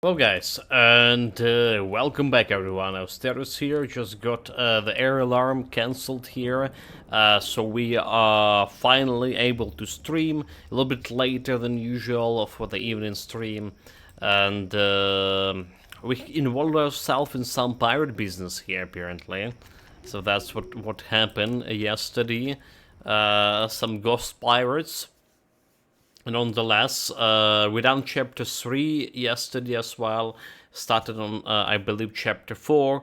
Well guys, and welcome back everyone. Austerus here, just got the air alarm cancelled here, so we are finally able to stream a little bit later than usual for the evening stream, and we involved ourselves in some pirate business here apparently, so that's what happened yesterday. Some ghost pirates. Nonetheless, we done chapter 3 yesterday as well. Started on, I believe, chapter 4,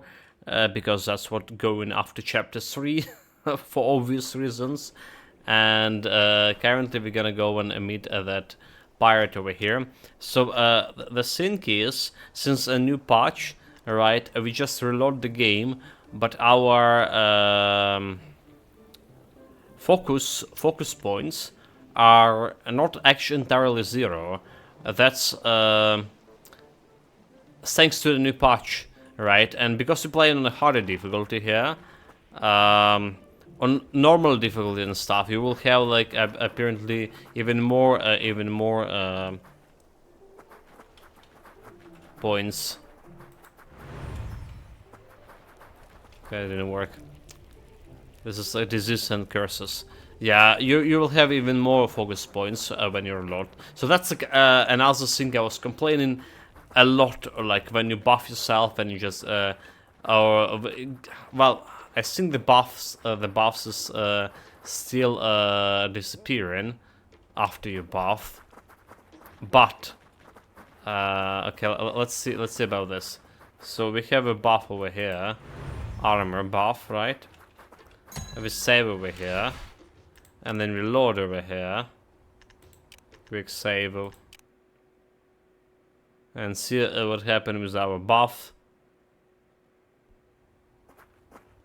because that's what going after chapter 3 for obvious reasons. And currently we're gonna go and meet that pirate over here. So the thing is, since a new patch, right, we just reload the game, but our focus points are not actually entirely zero. That's thanks to the new patch, right? And because we play on a harder difficulty here, on normal difficulty and stuff, you will have like apparently even more points. Okay, it didn't work. This is like disease and curses. Yeah, you will have even more focus points when you reload. So that's another thing I was complaining a lot. Like when you buff yourself and you just or well, I think the buffs is still disappearing after you buff. But okay, let's see about this. So we have a buff over here, armor buff, right? We save over here. And then reload over here. Quick save. And see what happened with our buff.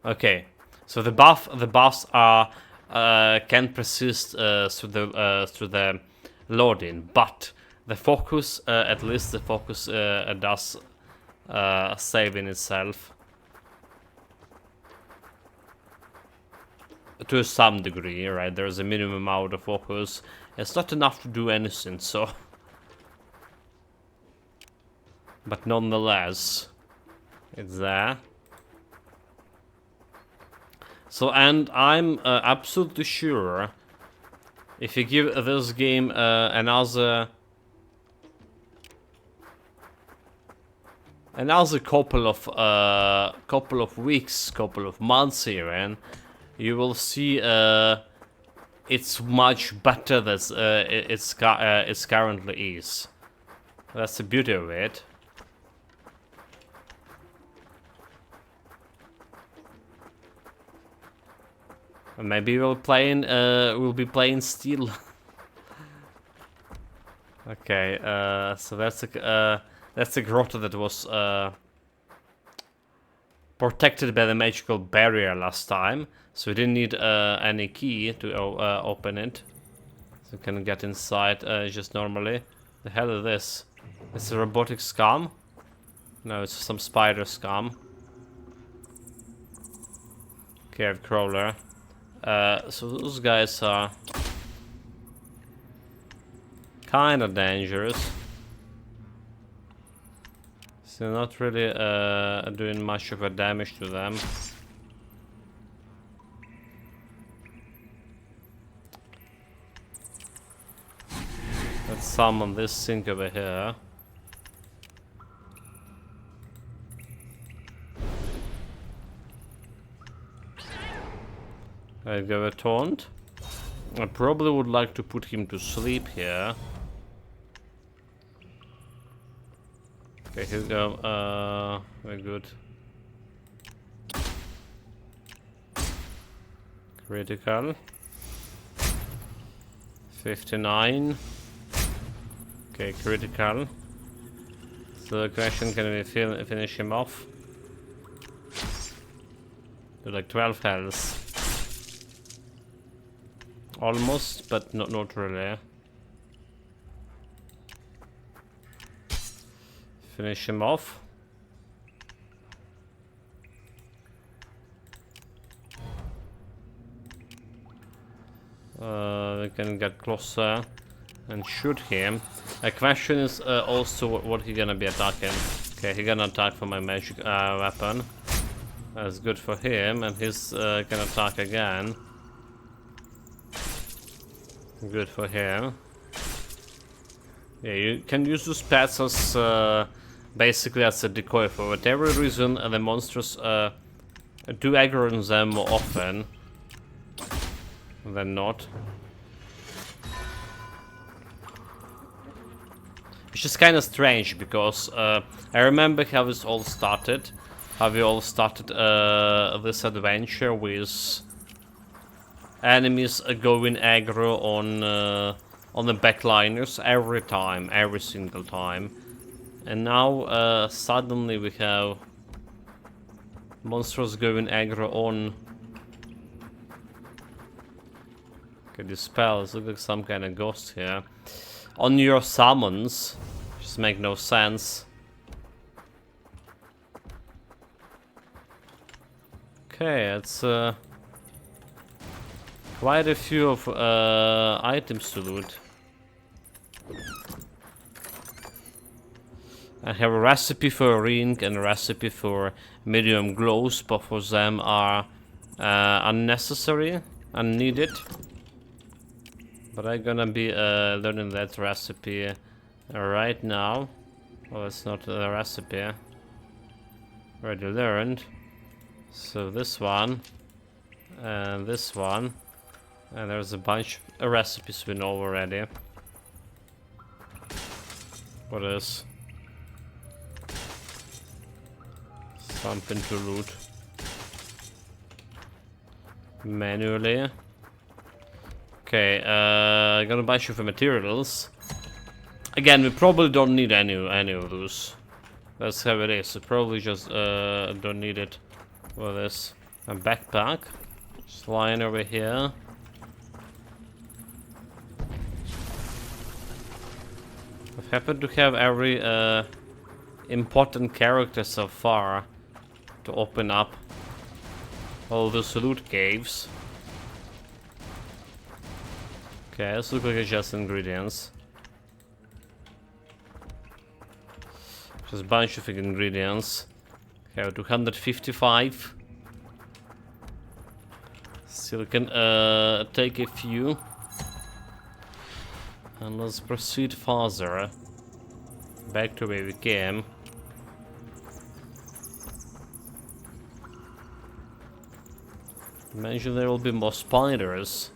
Okay, so the buffs are can persist through the loading, but the focus, at least the focus does save in itself. To some degree, right? There's a minimum amount of focus. It's not enough to do anything, so... But nonetheless, it's there. So, and I'm absolutely sure if you give this game another couple of weeks, couple of months even, you will see it's much better than it's currently is. That's the beauty of it. And maybe we'll be playing steel. Okay, so that's the grotto that was protected by the magical barrier last time, so we didn't need any key to open it. So we can get inside just normally. The hell is this? It's a robotic scum? No, it's some spider scum. Cave crawler. So those guys are kinda dangerous. So not really doing much of a damage to them. Let's summon this thing over here. I give a taunt. I probably would like to put him to sleep here. Okay, here we go. Very good. Critical. 59. Okay, critical. So the question, can we finish him off? Do like 12 health. Almost, but not really. Finish him off. We can get closer and shoot him. The question is also what he gonna be attacking. Okay, he gonna attack for my magic weapon. That's good for him, and he's gonna attack again. Good for him. Yeah, you can use those pets as basically as a decoy for whatever reason. The monsters do aggro on them more often than not. It's just kind of strange because I remember how this all started. How we all started this adventure with enemies going aggro on the backliners every time, every single time. And now suddenly we have monsters going aggro on. Okay, these spells look like some kind of ghost here. On your summons, just make no sense. Okay, it's quite a few of items to loot. I have a recipe for a ring and a recipe for medium glows. Both of them are unnecessary, unneeded. But I'm gonna be learning that recipe right now. Well, it's not a recipe. Already learned. So this one, and this one, and there's a bunch of recipes we know already. What is? Something to loot. Manually. Okay, I got a bunch of materials. Again, we probably don't need any of those. That's how it is. We probably just don't need it. For this, a backpack, just lying over here. I've happened to have every important character so far to open up all the loot caves. Okay, this looks like it's just ingredients. Just a bunch of ingredients. Okay, 255. Still can take a few. And let's proceed further. Back to where we came. Imagine there will be more spiders.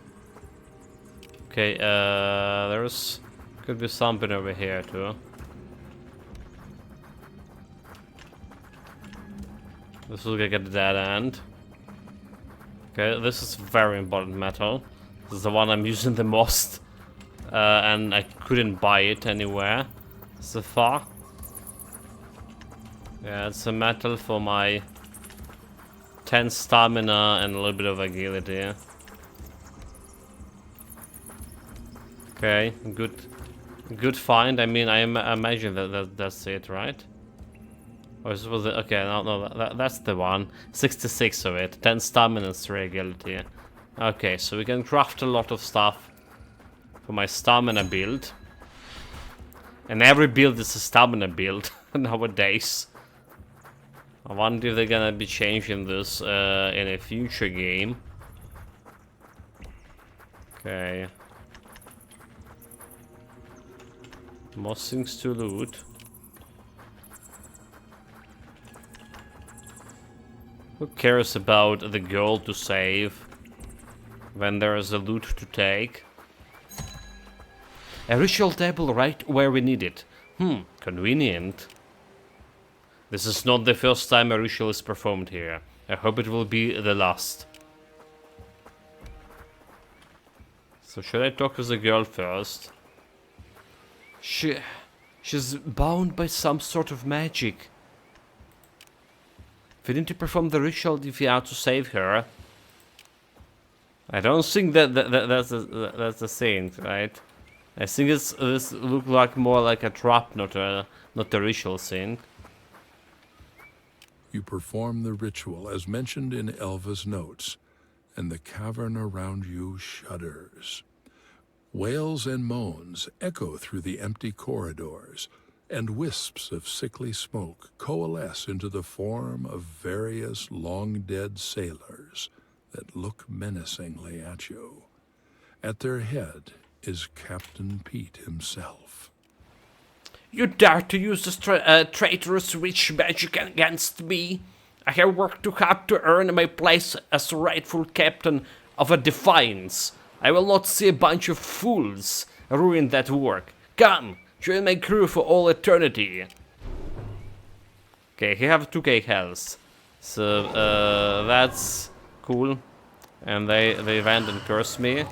Okay, there's could be something over here too. This will get a dead end. Okay, this is very important metal. This is the one I'm using the most. And I couldn't buy it anywhere so far. Yeah, it's a metal for my 10 stamina and a little bit of agility. Okay, good find. I mean, I imagine that's it, right? Or was it? Okay, no, that's the one. 66 of it. 10 stamina and 3 agility. Okay, so we can craft a lot of stuff for my stamina build. And every build is a stamina build nowadays. I wonder if they're gonna be changing this in a future game. Okay. More things to loot. Who cares about the girl to save when there is a loot to take? A ritual table right where we need it. Convenient. This is not the first time a ritual is performed here. I hope it will be the last. So should I talk to the girl first? She's bound by some sort of magic. We need to perform the ritual if we are to save her. I don't think that's the thing, right? I think this look like more like a trap, not a ritual thing. You perform the ritual as mentioned in Elva's notes, and the cavern around you shudders. Wails and moans echo through the empty corridors, and wisps of sickly smoke coalesce into the form of various long-dead sailors that look menacingly at you. At their head is Captain Pete himself. You dare to use this traitorous witch magic against me? I have worked too hard to earn my place as the rightful captain of a Defiance. I will not see a bunch of fools ruin that work. Come, join my crew for all eternity. Okay, he have 2k health. So, that's cool. And they went and cursed me.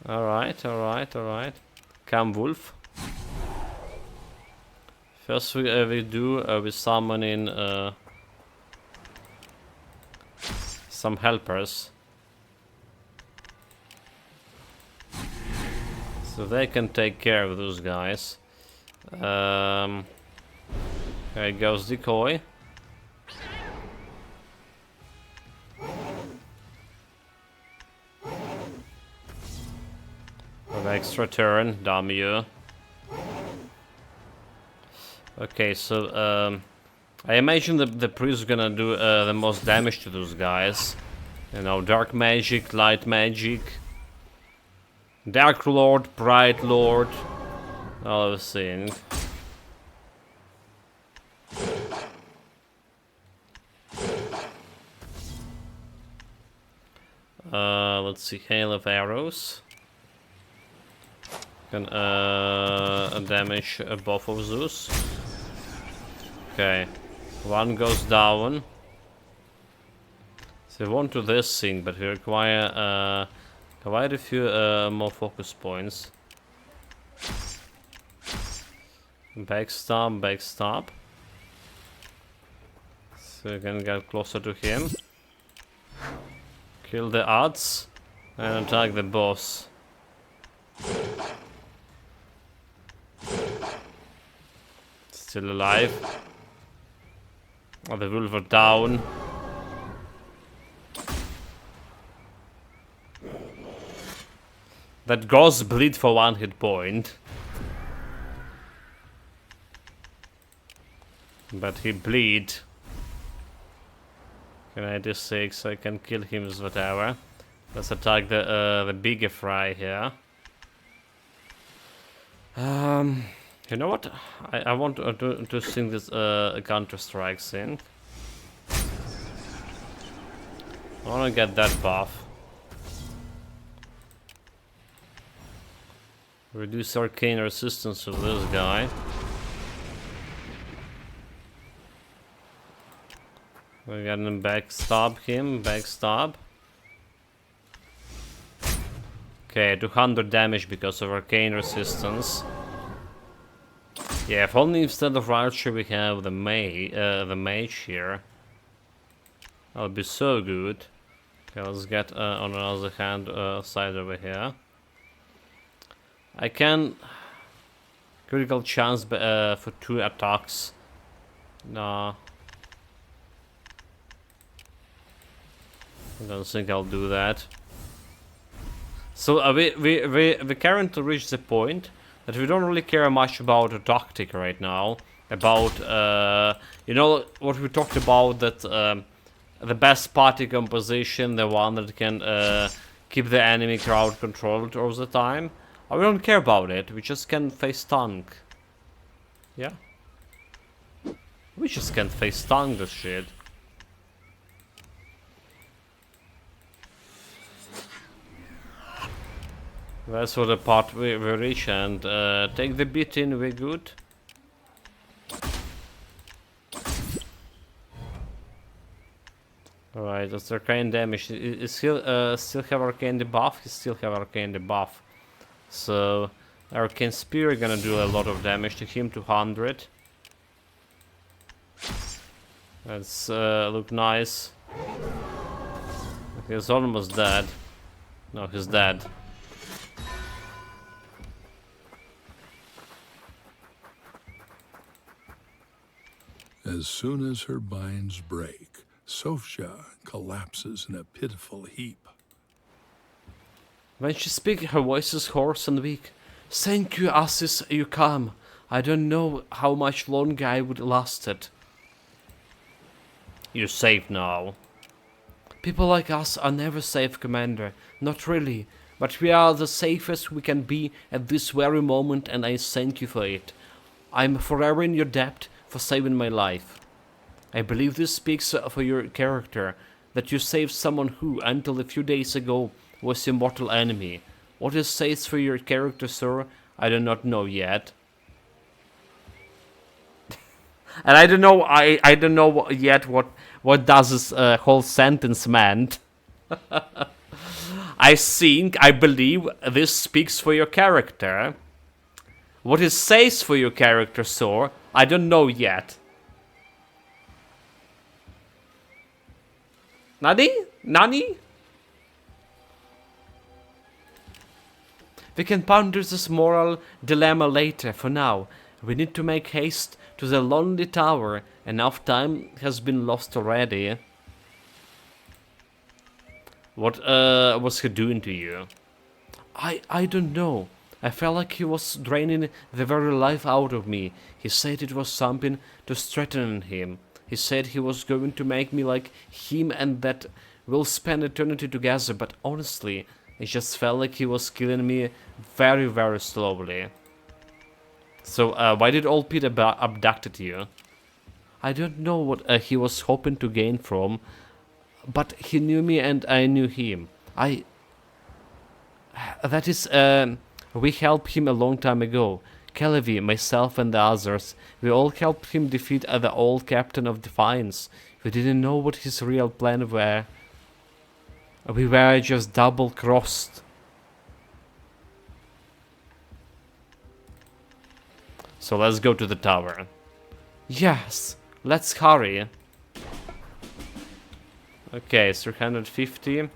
Alright, alright, alright. Come, Wolf. First we summon in some helpers. So they can take care of those guys. Here goes Decoy. With extra turn, damn you. Okay, so I imagine the priest is gonna do the most damage to those guys. You know, dark magic, light magic, dark lord, bright lord, all of things. Let's see, hail of arrows. Can damage both of those. Okay, one goes down. So we want to this thing, but we require quite a few more focus points. Backstab, backstab. So we can get closer to him. Kill the odds and attack the boss. Still alive. Oh, the wolf are down. That ghost bleed for 1 hit point. But he bleed. Can I do 6? I can kill him with whatever. Let's attack the bigger fry here. You know what? I want to sing this Counter-Strike thing. I want to get that buff. Reduce arcane resistance of this guy. We're gonna backstab him, backstab. Okay, 200 damage because of arcane resistance. Yeah, if only instead of archer we have the mage here. That would be so good. Okay, let's get on another hand side over here. I can critical chance for 2 attacks. No, I don't think I'll do that. So we currently reached the point that we don't really care much about a tactic right now. About you know what we talked about, that the best party composition, the one that can keep the enemy crowd controlled all the time. We don't care about it. We just can face tank. Yeah. We just can face tank this shit. That's for the part we reach, and take the beating, we're good. Alright, that's arcane damage. Is still have arcane debuff? He still have arcane debuff. So arcane spear gonna do a lot of damage to him, 200. That's look nice. He's almost dead. No, he's dead. As soon as her binds break, Sofia collapses in a pitiful heap. When she speaks, her voice is hoarse and weak. Thank you, Assis, you come. I don't know how much longer I would lasted. You're safe now. People like us are never safe, Commander. Not really. But we are the safest we can be at this very moment, and I thank you for it. I'm forever in your debt for saving my life. I believe this speaks for your character, that you saved someone who, until a few days ago, was your mortal enemy. What it says for your character, sir, I do not know yet. And I don't know. I don't know yet what does this whole sentence meant. I believe this speaks for your character. What it says for your character, sir, I don't know yet. Nani? Nani? We can ponder this moral dilemma later. For now, we need to make haste to the lonely tower. Enough time has been lost already. What was he doing to you? I don't know. I felt like he was draining the very life out of me. He said it was something to strengthen him. He said he was going to make me like him and that we'll spend eternity together, but honestly, it just felt like he was killing me very, very slowly. So, why did old Pete abducted you? I don't know what he was hoping to gain from, but he knew me and I knew him. That is, we helped him a long time ago. Kelevi, myself and the others, we all helped him defeat the old captain of Defiance. We didn't know what his real plan were. We were just double-crossed. So let's go to the tower. Yes, let's hurry. Okay, 350.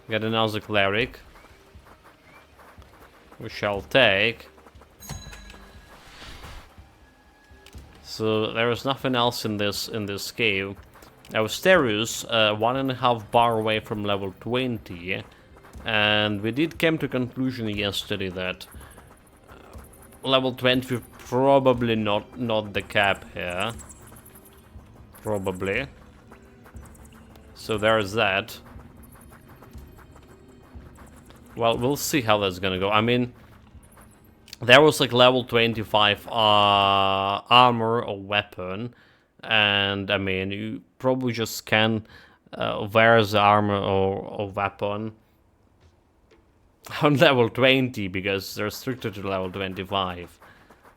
Got another cleric. We shall take. So there is nothing else in this cave. Asterius, 1.5 bar away from level 20, and we did come to conclusion yesterday that level 20 probably not the cap here. Probably. So there's that. Well, we'll see how that's gonna go. I mean, there was like level 25 armor or weapon, and I mean, you probably just can wear the armor or weapon on level 20 because they're restricted to level 25.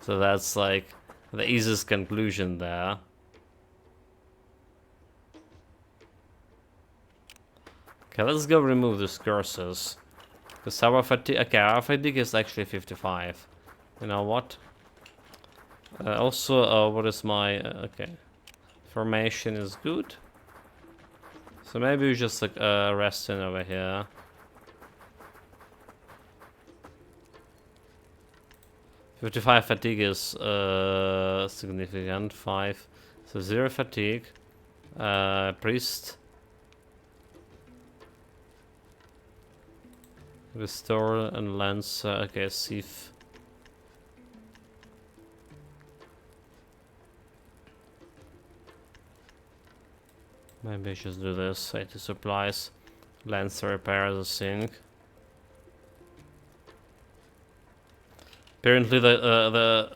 So that's like the easiest conclusion there. Okay, let's go remove these curses. Because our fatigue, okay, our fatigue is actually 55. You know what? Also, what is my, okay. Formation is good. So maybe we just like resting over here. $55 fatigue is significant. 5. So 0 fatigue. Priest. Restore and lance. Okay, Sif. Maybe I just do this. 80 supplies. Lance repair the sink. Apparently the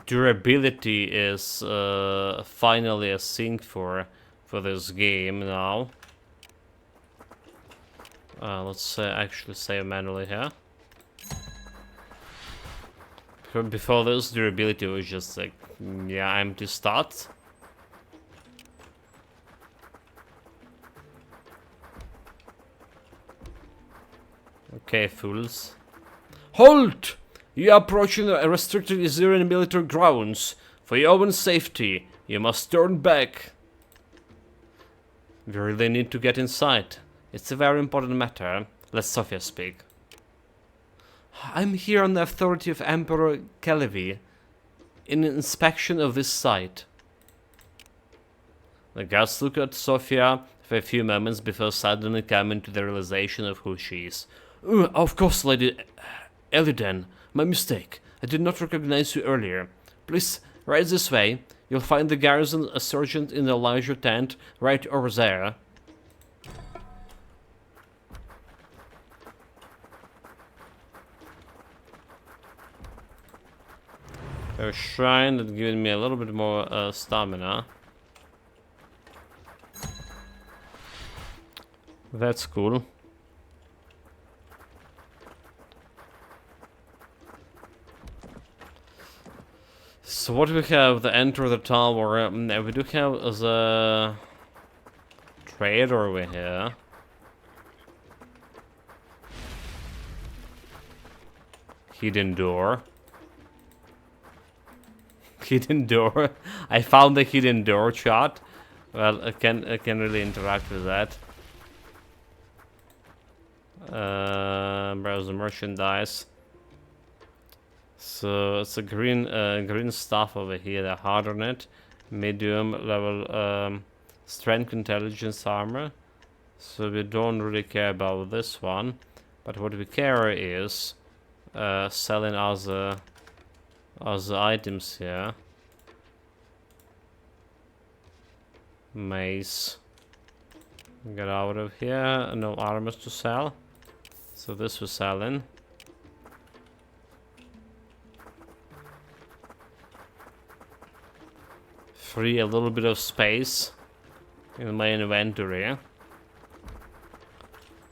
durability is finally a thing for this game now. Let's actually save manually here. Before this, durability was just like, yeah, empty stats. Okay, fools. Halt! You are approaching a restricted Azerian military grounds. For your own safety, you must turn back. We really need to get inside. It's a very important matter. Let Sophia speak. I'm here on the authority of Emperor Kelevi in an inspection of this site. The guards look at Sophia, for a few moments before suddenly coming to the realization of who she is. Of course, Lady Eliden. My mistake. I did not recognize you earlier. Please, right this way. You'll find the garrison sergeant in the leisure tent right over there. A shrine that giving me a little bit more stamina. That's cool. So what do we have? The enter the tower. We do have the trader over here. Hidden door. Hidden door. I found the hidden door shot. Well, I can really interact with that. Browse the merchandise. So it's a green stuff over here. The hardened, medium level strength, intelligence, armor. So we don't really care about this one, but what we care is selling other items here. Mace. Get out of here. No armors to sell. So this we're selling. Free a little bit of space in my inventory.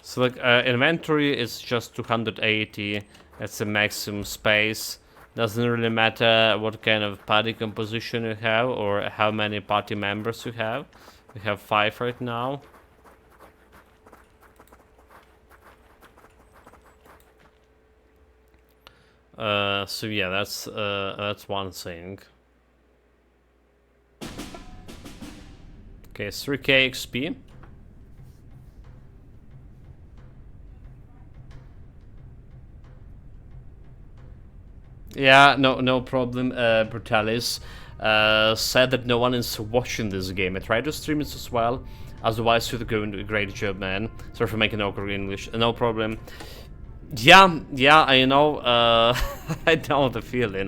So like inventory is just 280. That's the maximum space. Doesn't really matter what kind of party composition you have or how many party members you have. We have 5 right now. So yeah, that's one thing. Okay, 3k XP. Yeah, no problem. Brutalis said that no one is watching this game. I tried to stream it as well. Otherwise, you're doing a great job, man. Sorry for making awkward English. No problem. Yeah, I know. I know the feeling.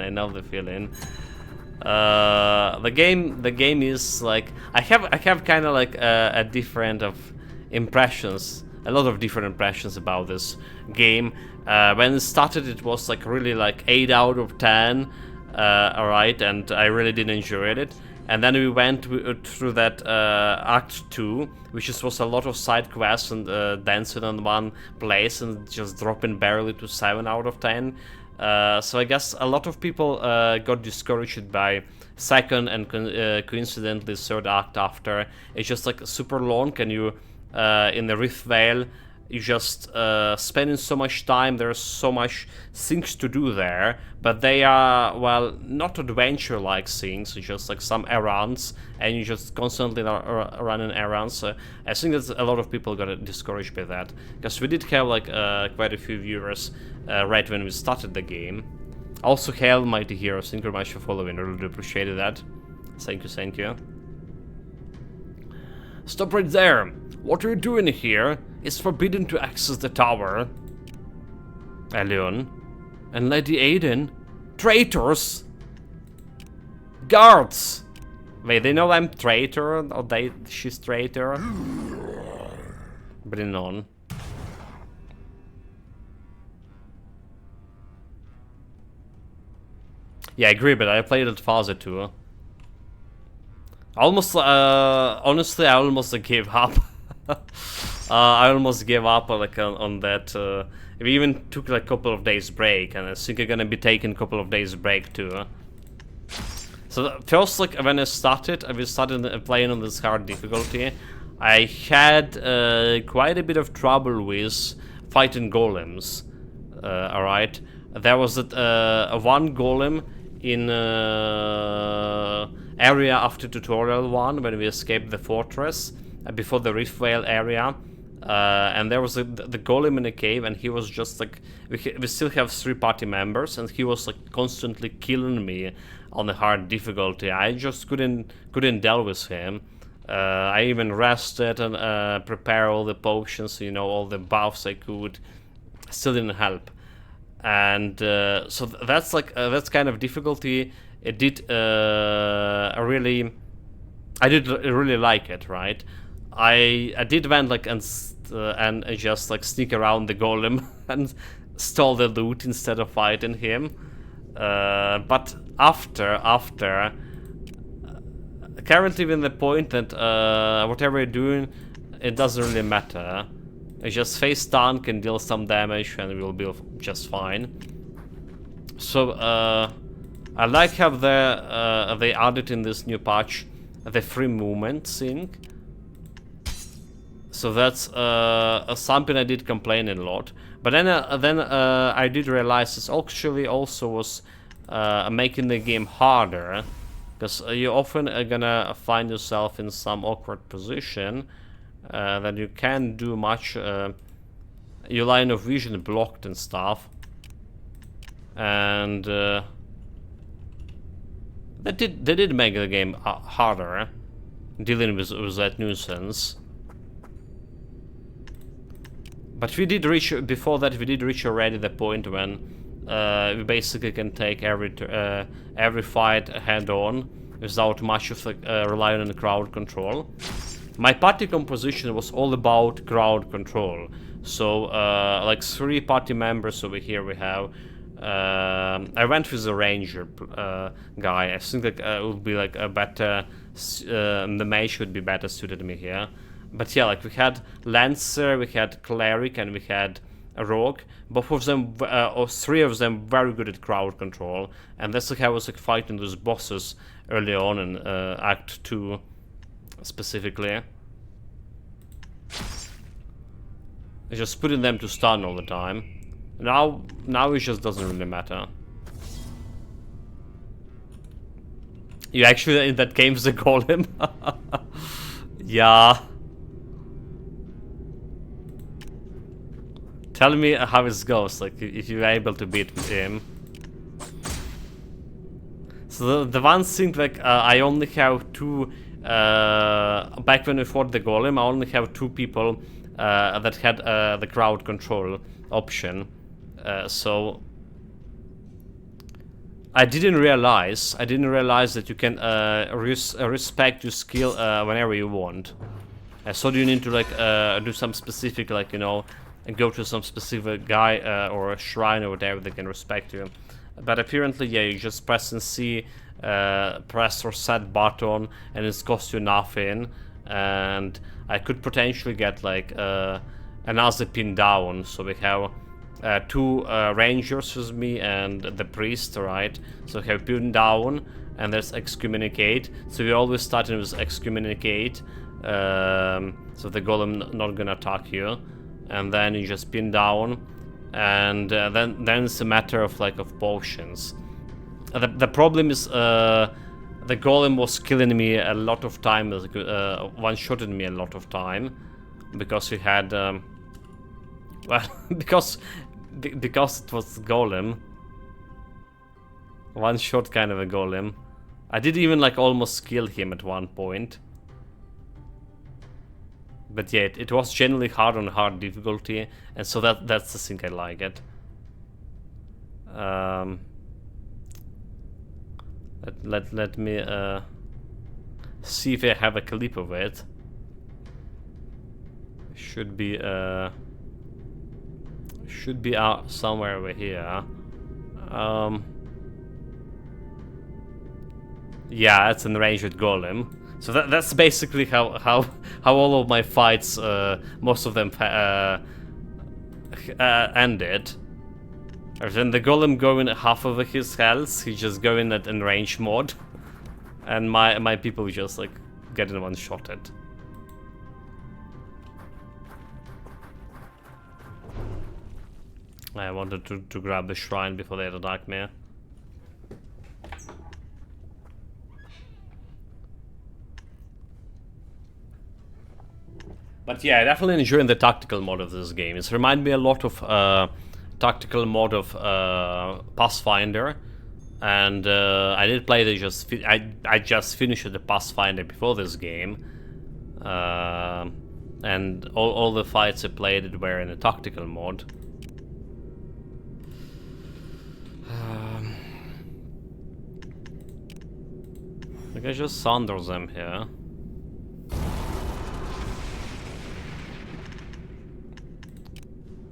The game is like I have kind of like a different of impressions, a lot of different impressions about this game. When it started, it was like really like 8 out of 10, alright, and I really did enjoy it. And then we went through that Act 2, which just was a lot of side quests and dancing on one place and just dropping barely to 7 out of 10. So I guess a lot of people got discouraged by second and coincidentally third act after. It's just like super long, and you in the Rift Vale you just spending so much time. There's so much things to do there, but they are, well, not adventure like things. It's just like some errands, and you just constantly running errands. So I think that a lot of people got discouraged by that, because we did have like quite a few viewers right when we started the game. Also, hail mighty heroes, thank you very much for following. I really appreciated that. Thank you. Stop right there. What are you doing here? It's forbidden to access the tower. Elion and Lady Aiden. Traitors! Guards! Wait, they know I'm traitor? Or she's traitor? Bring it on. Yeah, I agree, but I played it faster too. Almost, honestly, I almost gave up. I almost gave up like on that. We even took like a couple of days break, and I think I'm gonna be taking a couple of days break too. So first, like when I started playing on this hard difficulty, I had quite a bit of trouble with fighting golems. All right, there was one golem in area after tutorial 1 when we escaped the fortress before the Rift Vale area, and there was the golem in a cave, and he was just like we still have 3 party members, and he was like constantly killing me on the hard difficulty. I just couldn't deal with him. I even rested and prepare all the potions, you know, all the buffs I could. Still didn't help. And so that's like that's kind of difficulty. It did really, I did really like it, right? I did went like and just like sneak around the golem and stole the loot instead of fighting him. But after currently we're in the point that whatever you're doing, it doesn't really matter. You just face tank and deal some damage and we'll be just fine. So I like how they added in this new patch the free movement thing. So that's something I did complain a lot. But then I did realize this actually also was making the game harder. Because you often are gonna find yourself in some awkward position that you can't do much. Your line of vision blocked and stuff. And they did make the game harder, dealing with that nuisance. But we did reach, before that we did reach already the point when we basically can take every fight head on without much of relying on crowd control. My party composition was all about crowd control. So like 3 party members over here we have. I went with the ranger guy. I think like it would be like a better, the mage would be better suited to me here. But yeah, like we had lancer, we had cleric, and we had a rogue. Both of them, or 3 of them, very good at crowd control. And that's like how I was like fighting those bosses early on in Act 2, specifically. Just putting them to stun all the time. Now it just doesn't really matter. You actually in that game's the golem? Yeah. Tell me how it goes, like if you're able to beat him. So the one thing, like I only have 2. Back when we fought the golem, I only have 2 people that had the crowd control option. So I didn't realize that you can respect your skill whenever you want. So do you need to like do some specific, like, you know, and go to some specific guy or a shrine or whatever that can respect you. But apparently, yeah, you just press and C, press or set button, and it's cost you nothing. And I could potentially get like another pin down. So we have 2 rangers with me and the priest, right? So we have pin down, and there's excommunicate. So we always starting with excommunicate. So the golem not gonna attack you. And then you just pin down, and then it's a matter of like of potions. The problem is the golem was killing me a lot of time, one-shotted me a lot of time, because we had well, because it was golem, one shot kind of a golem. I did even like almost kill him at one point. But yeah, it was generally hard on hard difficulty, and so that's the thing I like it. Let me see if I have a clip of it. Should be out somewhere over here. Yeah, it's in range with golem. So that's basically how all of my fights, most of them ended. And then the golem going half of his health, he's just going at in range mode, and my people just like getting one-shotted. I wanted to grab the shrine before they attack me. But yeah, I definitely enjoying the tactical mode of this game. It's reminded me a lot of tactical mode of Pathfinder, and I did play it. I just finished the Pathfinder before this game, And all the fights I played were in a tactical mode. I can just sunder them here.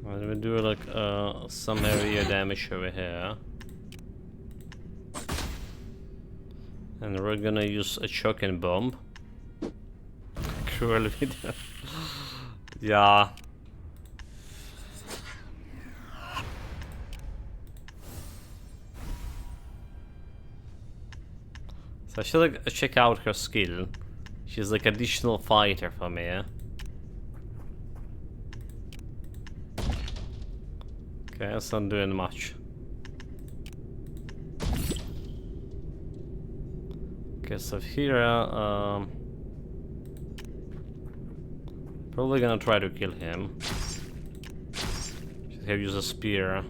And we do like some area damage over here. And we're gonna use a choking bomb. Cruel video. Yeah. So I should like check out her skill. She's like additional fighter for me. Yeah? Okay, that's not doing much. Okay, so here, probably gonna try to kill him. Should have used a spear.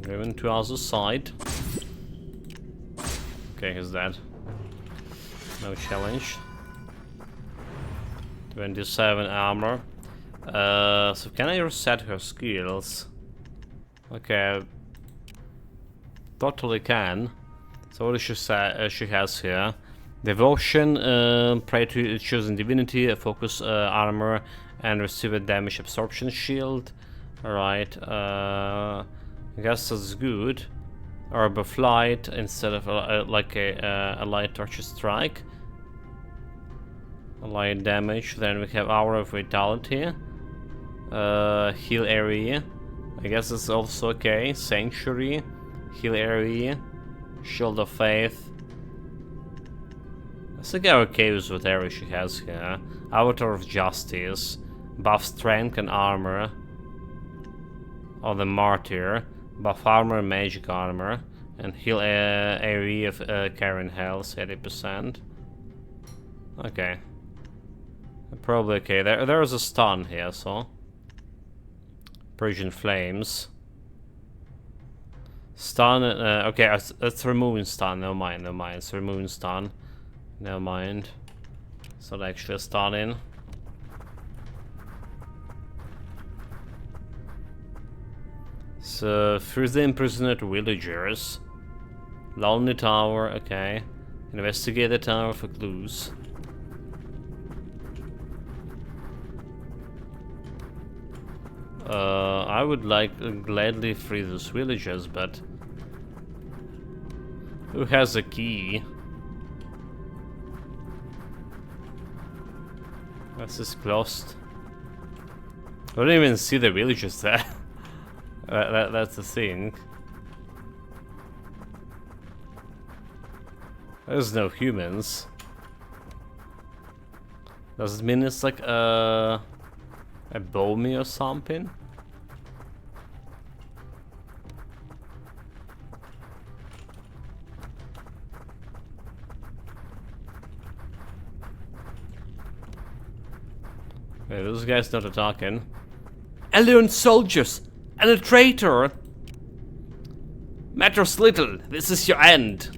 Going to other side. Okay, he's dead. No challenge. 27 armor. So can I reset her skills? Okay, totally can. So what does she has here? Devotion, pray to choosing divinity, focus armor, and receive a damage absorption shield. Alright, I guess that's good. Orb of light instead of like a light torture strike. A light damage. Then we have hour of vitality. Heal area. I guess it's also okay. Sanctuary, heal area, shield of faith. I think I'm okay with whatever she has here. Avatar of justice, buff strength and armor. Or the martyr. Buff armor, magic armor, and heal area of Karen health 80%. Okay, probably okay. There's a stun here, so Persian flames. Stun. Okay, that's removing stun. Never mind. Never mind. It's removing stun. Never mind. It's not actually a stun in. So, first the imprisoned villagers. Lonely tower, okay. Investigate the tower for clues. I would like gladly free those villagers, but who has a key? This is closed. I don't even see the villagers there. That's the thing. There's no humans. Does it mean it's like a Bomi or something? Okay, this guy's not attacking. Alien soldiers! And a traitor! Matters little, this is your end.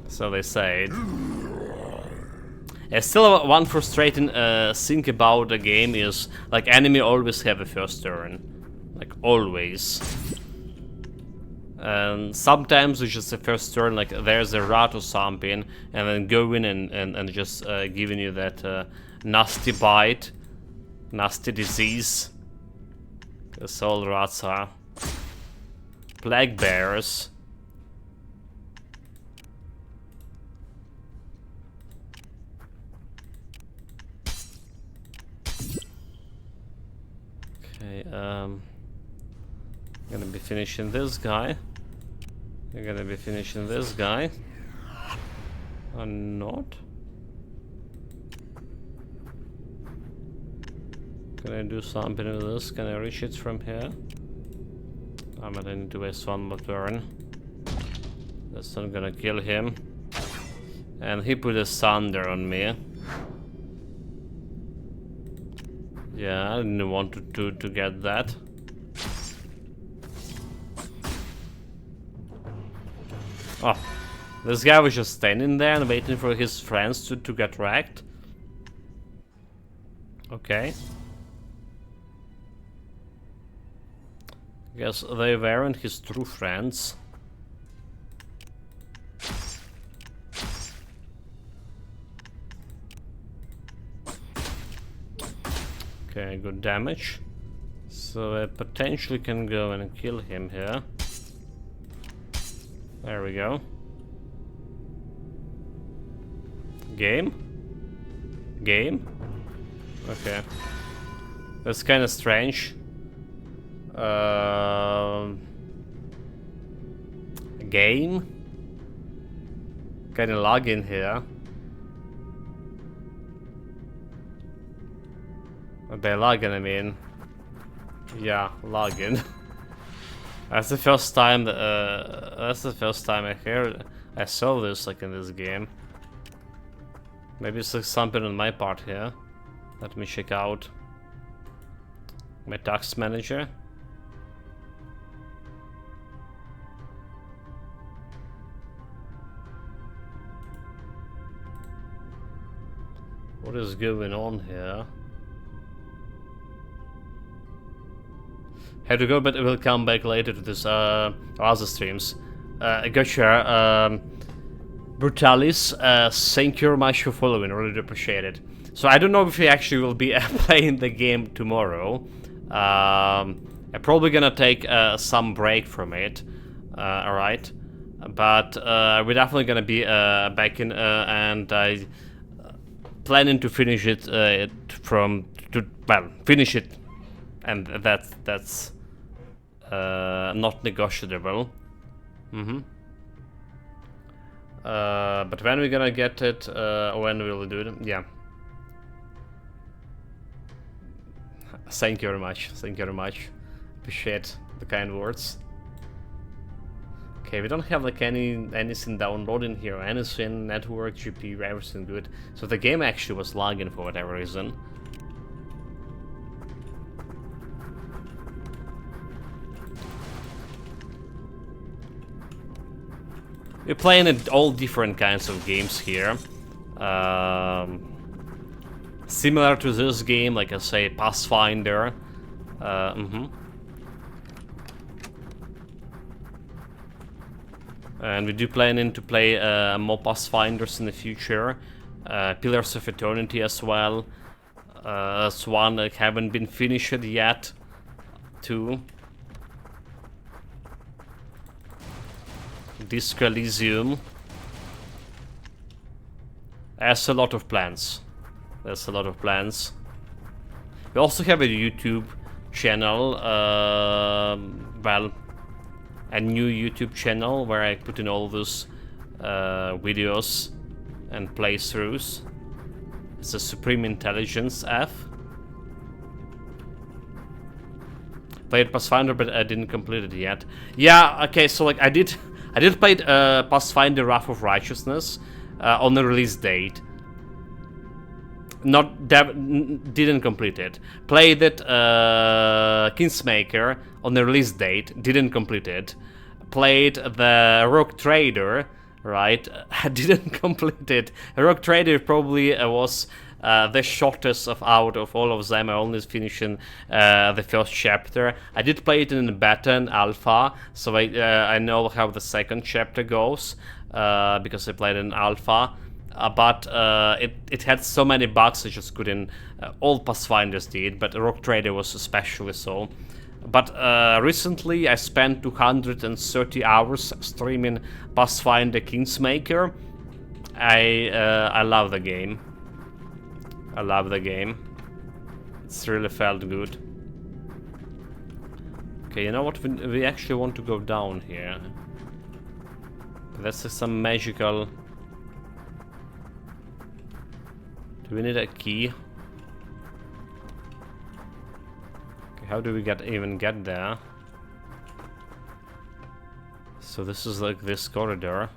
So they say. Still one frustrating thing about the game is, like, enemy always have a first turn. Like, always. And sometimes it's just a first turn, like there's a rat or something, and then go in and just giving you that nasty bite, nasty disease. That's all rats are. Plague bears. Okay, gonna be finishing this guy. You're gonna be finishing this guy. Or not? Can I do something with this? Can I reach it from here? I'm gonna need to waste one more turn. That's not gonna kill him. And he put a thunder on me. Yeah, I didn't want to get that. Oh, This guy was just standing there and waiting for his friends to get wrecked. Okay. Guess they weren't his true friends. Okay, good damage. So I potentially can go and kill him here. There we go. Game? Game? Okay. That's kind of strange. Game? Kind of log in here. By login, I mean. Yeah, login. That's the first time. That's the first time I saw this like in this game. Maybe it's like something on my part here. Let me check out my task manager. What is going on here? Had to go, but we'll come back later to this other streams. Gotcha. Brutalis, thank you very much for following, really appreciate it. So I don't know if we actually will be playing the game tomorrow. I'm probably gonna take some break from it, alright. But we're definitely gonna be back in, and I planning to finish it finish it, and that's not negotiable. But when we're gonna get it, when we'll do it, yeah. Thank you very much. Thank you very much. Appreciate the kind words. Okay, we don't have like anything downloading here, anything, network, GPU, everything good. So the game actually was lagging for whatever reason. We're playing all different kinds of games here. Similar to this game, like I say, Pathfinder. And we do planning to play more Pathfinders in the future. Pillars of Eternity as well. That's one that haven't been finished yet. Two. Disco Elysium. There's a lot of plans. There's a lot of plans. We also have a YouTube channel, well, a new YouTube channel where I put in all those videos and playthroughs. It's a Supreme Intelligence F. Played Pathfinder, but I didn't complete it yet. Yeah, okay, so like I did play Pathfinder Wrath of Righteousness on the release date. Didn't complete it. Played it Kingsmaker on the release date, didn't complete it. Played the Rogue Trader, right? I didn't complete it. Rogue Trader probably was the shortest out of all of them. I only finishing the first chapter. I did play it in the beta and alpha, so I know how the second chapter goes because I played in alpha. But it had so many bugs I just couldn't. All Pathfinders did, but Rogue Trader was especially so. But recently I spent 230 hours streaming Pathfinder Kingsmaker. I love the game. I love the game. It's really felt good. Okay, you know what? We actually want to go down here. That's some magical... Do we need a key? Okay, how do we even get there? So this is like this corridor.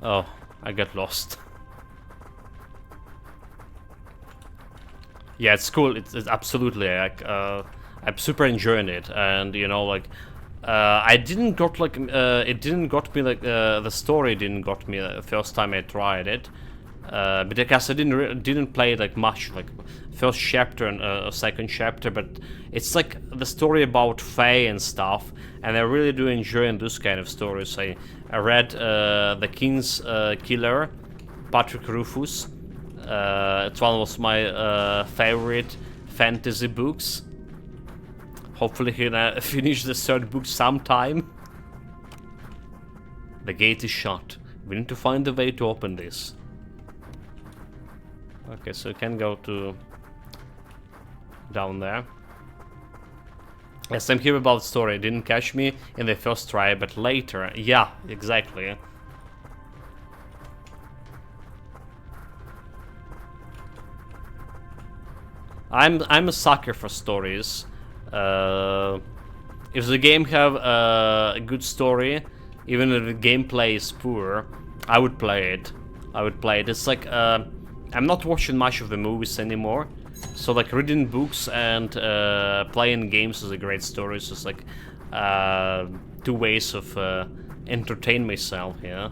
Oh, I got lost. Yeah, it's cool. It's absolutely like I'm super enjoying it, and you know, like I didn't got like it didn't got me like the story didn't got me the first time I tried it, because I didn't play like much like first chapter and second chapter, but it's like the story about Faye and stuff, and I really do enjoy those kind of stories. I read The King's Killer, Patrick Rufus. It's one of my favorite fantasy books. Hopefully he'll finish the third book sometime. The gate is shut. We need to find a way to open this. Okay, so we can go to down there. Yes, I'm here about the story. It didn't catch me in the first try, but later. Yeah, exactly. I'm a sucker for stories. If the game have a good story, even if the gameplay is poor, I would play it. It's like I'm not watching much of the movies anymore, so like reading books and playing games is a great story. So it's like two ways of entertain myself. Yeah.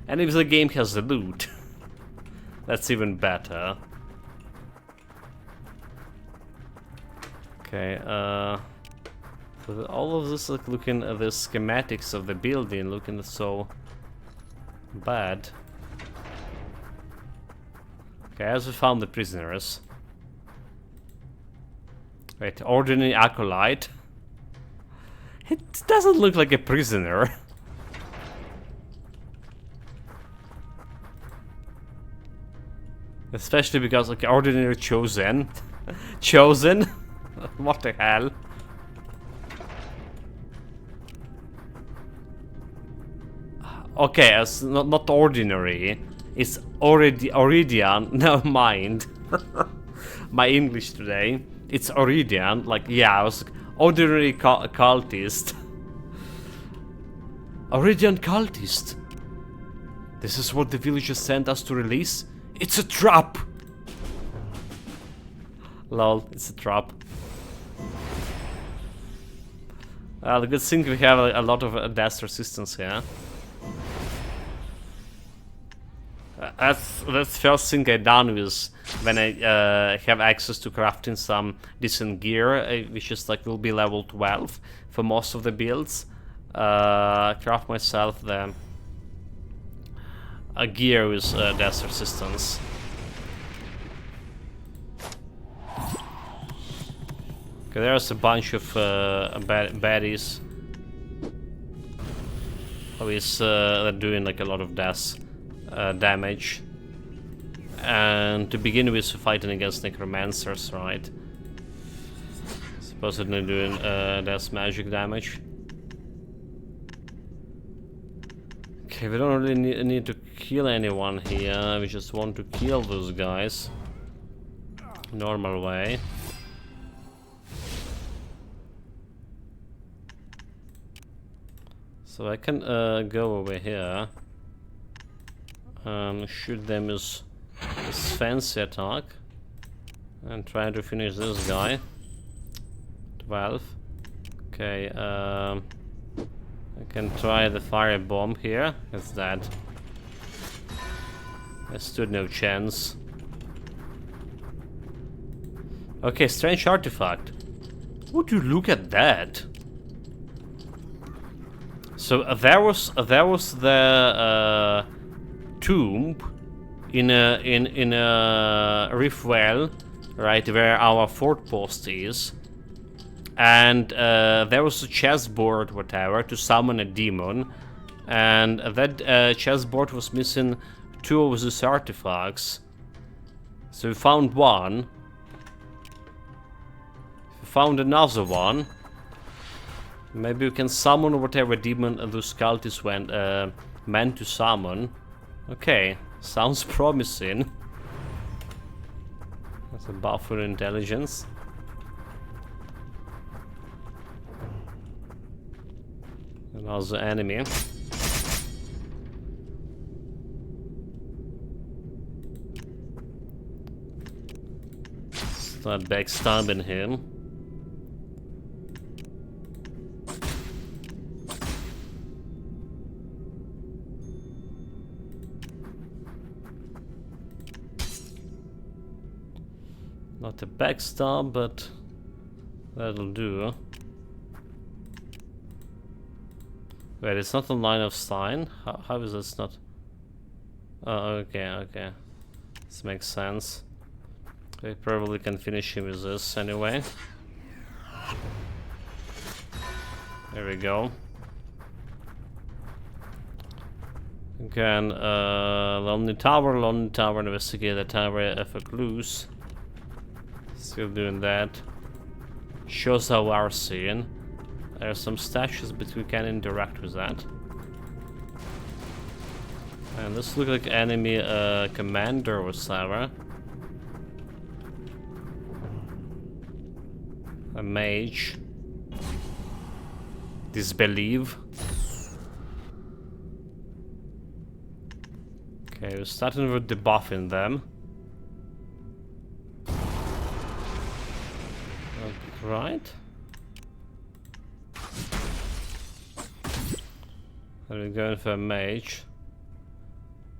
And if the game has the loot, that's even better. Okay, with all of this, like looking at the schematics of the building, looking so bad. Okay, as we found the prisoners. Wait, ordinary acolyte? It doesn't look like a prisoner. Especially because, like, ordinary chosen. Chosen? What the hell? Okay, it's not ordinary. It's already Oridian. Never mind. My English today. It's Oridian. Like, yeah, I was like, ordinary cultist. Oridian cultist. This is what the villagers sent us to release? It's a trap! Lol, it's a trap. The good thing we have a lot of dash resistance here. That's the first thing I done with when I have access to crafting some decent gear, which is like will be level 12 for most of the builds. Craft myself the a gear with dash resistance. Okay, there's a bunch of baddies. Always they're doing like a lot of dash damage. And to begin with, fighting against necromancers, right? Supposedly doing dash magic damage. Okay, we don't really need to kill anyone here, we just want to kill those guys. Normal way. So I can go over here. Shoot them with this fancy attack. And try to finish this guy. 12. Okay, I can try the fire bomb here. It's dead. I stood no chance. Okay, strange artifact. Would you look at that? So there was the tomb in a reef well, right where our fort post is. And there was a chessboard, whatever, to summon a demon. And that chessboard was missing 2 of these artifacts. So we found one. We found another one. Maybe we can summon whatever demon those cultists meant to summon. Okay, sounds promising. That's a buff for intelligence. Another enemy. Start backstabbing him. Not a backstab, but that'll do. Wait, it's not a line of sign? How is this not? Oh, okay, okay. This makes sense. We probably can finish him with this anyway. There we go. Again, lonely tower, investigate the tower for clues. Still doing that. Shows how we're seeing. There are some stashes, but we can interact with that. And this looks like enemy commander or Sarah. A mage. Disbelieve. Okay, we're starting with debuffing them. Right. And we're going for a mage.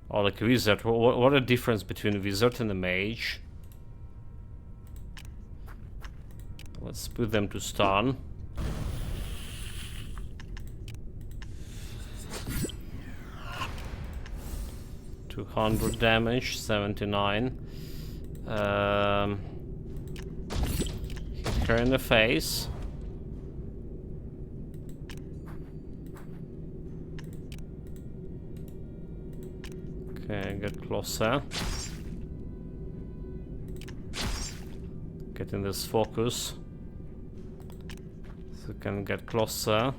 Or like a wizard. What a difference between a wizard and a mage. Let's put them to stun. $200 damage, 79. Hit her in the face. Okay, get closer. Get in this focus. So we can get closer.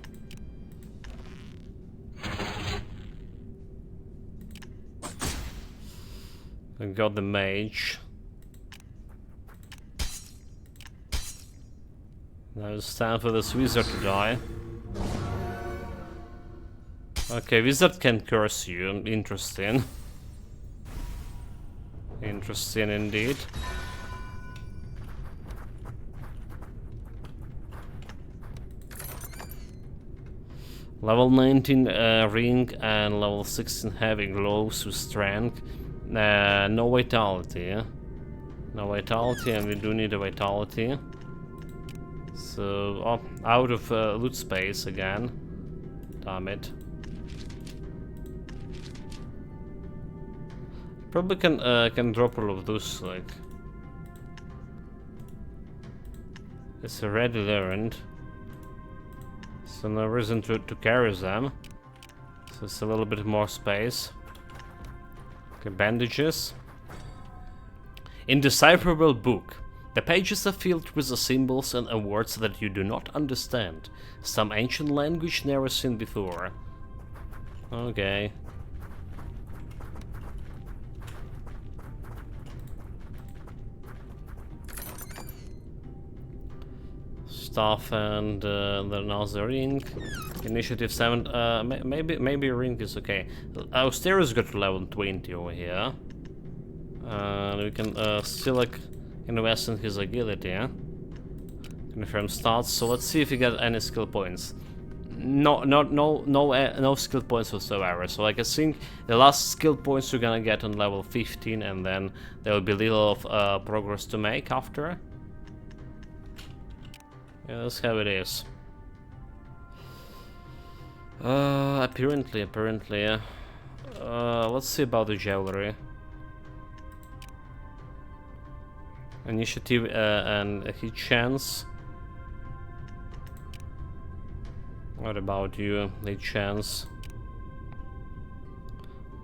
We got the mage. Now it's time for this wizard to die. Okay, wizard can curse you. Interesting. Interesting indeed. Level 19 ring and level 16 heavy gloves with strength. No vitality. No vitality, and we do need a vitality. So, out of loot space again. Damn it. Probably can drop all of those, like. It's already learned. So no reason to carry them. So it's a little bit more space. Okay, bandages. Indecipherable book. The pages are filled with the symbols and words that you do not understand. Some ancient language never seen before. Okay. Staff and another ring. Initiative 7. Maybe ring is okay. Austerius got to level 20 over here. We can still like invest in his agility. Confirm stats. So let's see if we get any skill points. No skill points whatsoever. So like I think the last skill points you're gonna get on level 15, and then there will be little of progress to make after. Yeah, that's how it is. Apparently. Let's see about the jewelry. Initiative and a hit chance. What about you? Hit chance.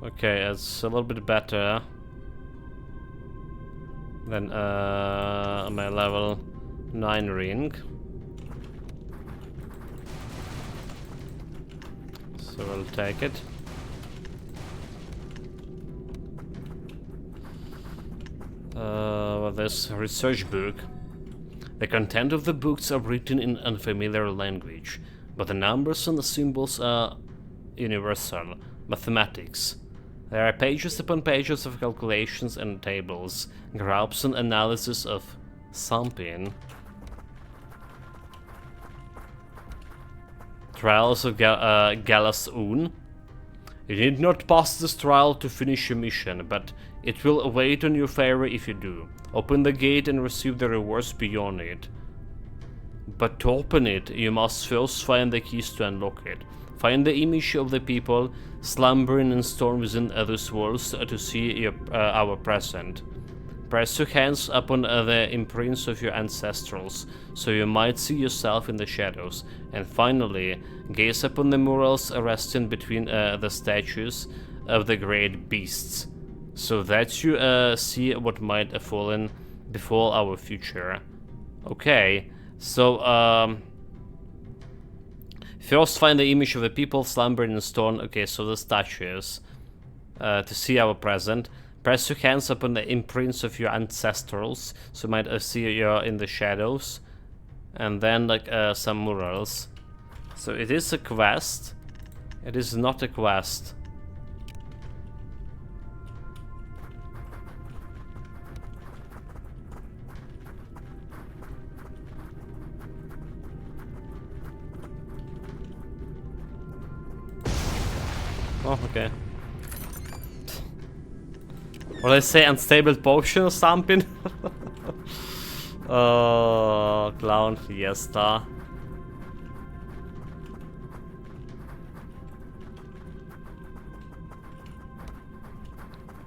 Okay, it's a little bit better than my level 9 ring. So we'll take it. This research book. The content of the books are written in unfamiliar language, but the numbers and the symbols are universal. Mathematics. There are pages upon pages of calculations and tables, graphs and analysis of something. Trials of Gallas Un. You need not pass this trial to finish your mission, but it will await on your favor if you do. Open the gate and receive the rewards beyond it. But to open it, you must first find the keys to unlock it. Find the image of the people slumbering and storm within others' worlds to see our present. Press your hands upon the imprints of your ancestrals, so you might see yourself in the shadows. And finally, gaze upon the murals resting between the statues of the great beasts, so that you see what might befall our future. Okay, so first find the image of the people slumbering in stone. Okay, so the statues. To see our present. Press your hands upon the imprints of your ancestrals, so you might see you're in the shadows. And then like some murals. So it is a quest. It is not a quest. Oh, okay. What did I say? Unstable potion or something? Oh, clown fiesta.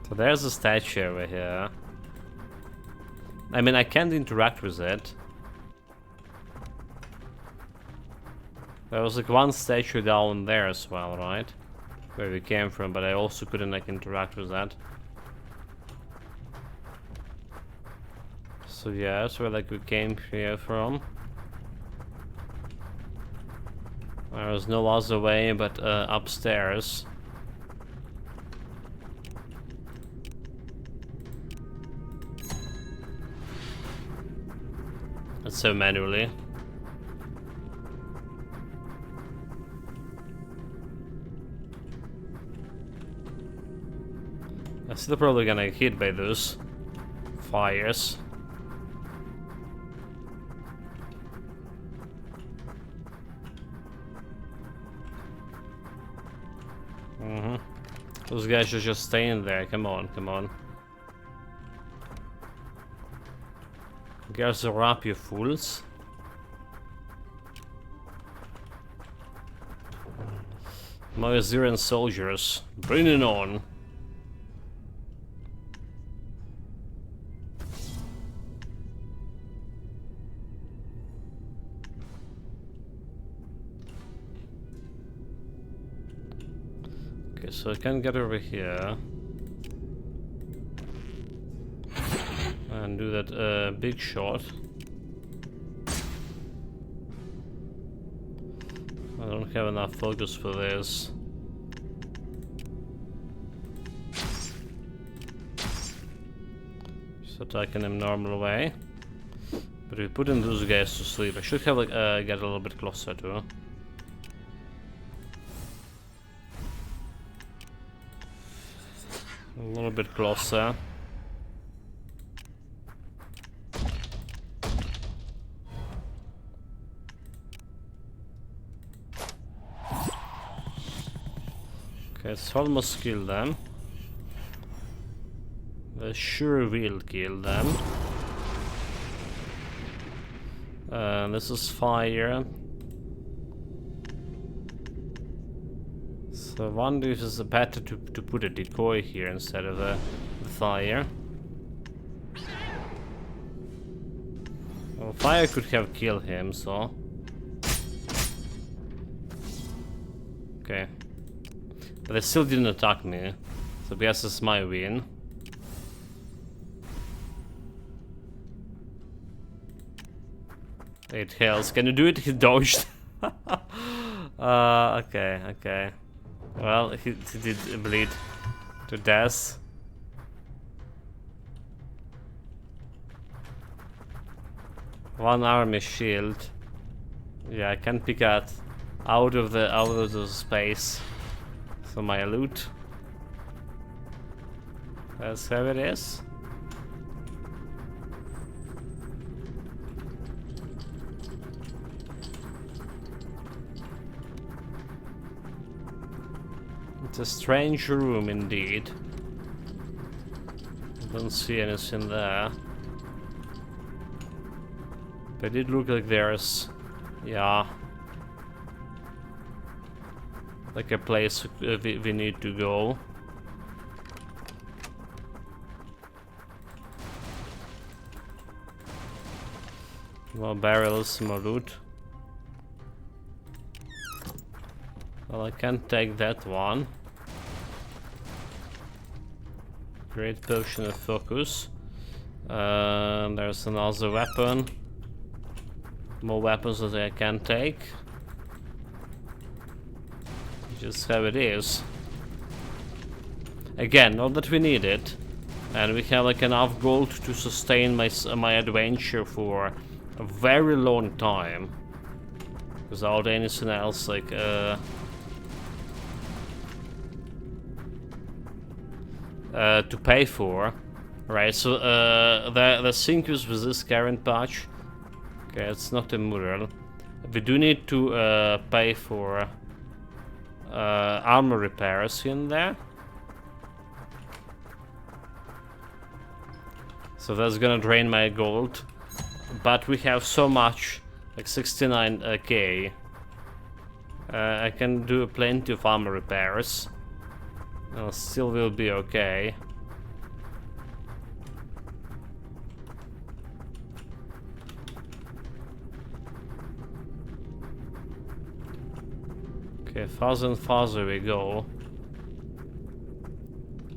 So there's a statue over here. I mean, I can't interact with it. There was like one statue down there as well, right? Where we came from, but I also couldn't like interact with that. So yeah, that's where like we came here from. There was no other way but upstairs. And so manually. I'm still probably gonna get hit by those fires. Those guys are just staying there. Come on, come on. Gather up, you fools. My Zorian soldiers, bring it on. Okay, so I can get over here and do that big shot. I don't have enough focus for this. Just attacking him normal way. But we put in those guys to sleep. I should have like get a little bit closer to. A little bit closer. Okay, it's almost killed them. They sure will kill them. This is fire. So I wonder if it's better to put a decoy here instead of the fire. Well, fire could have killed him, so... Okay. But they still didn't attack me, so I guess it's my win. 8 health. Can you do it? He dodged. Okay, okay. Well, he did bleed to death. One army shield. Yeah, I can pick out of the space. So my loot. That's how it is. It's a strange room indeed. Don't see anything there. But it look like there's, yeah, like a place we need to go. More barrels, more loot. Well, I can't take that one. Great potion of focus. There's another weapon. More weapons that I can take. Just how it is. Again, not that we need it. And we have like enough gold to sustain my adventure for a very long time. Without anything else like to pay for. Right, so the thing is with this current patch. Okay, it's not a mural. We do need to pay for armor repairs in there. So that's gonna drain my gold. But we have so much, like 69k. I can do plenty of armor repairs. Still will be okay. Okay, farther and farther we go.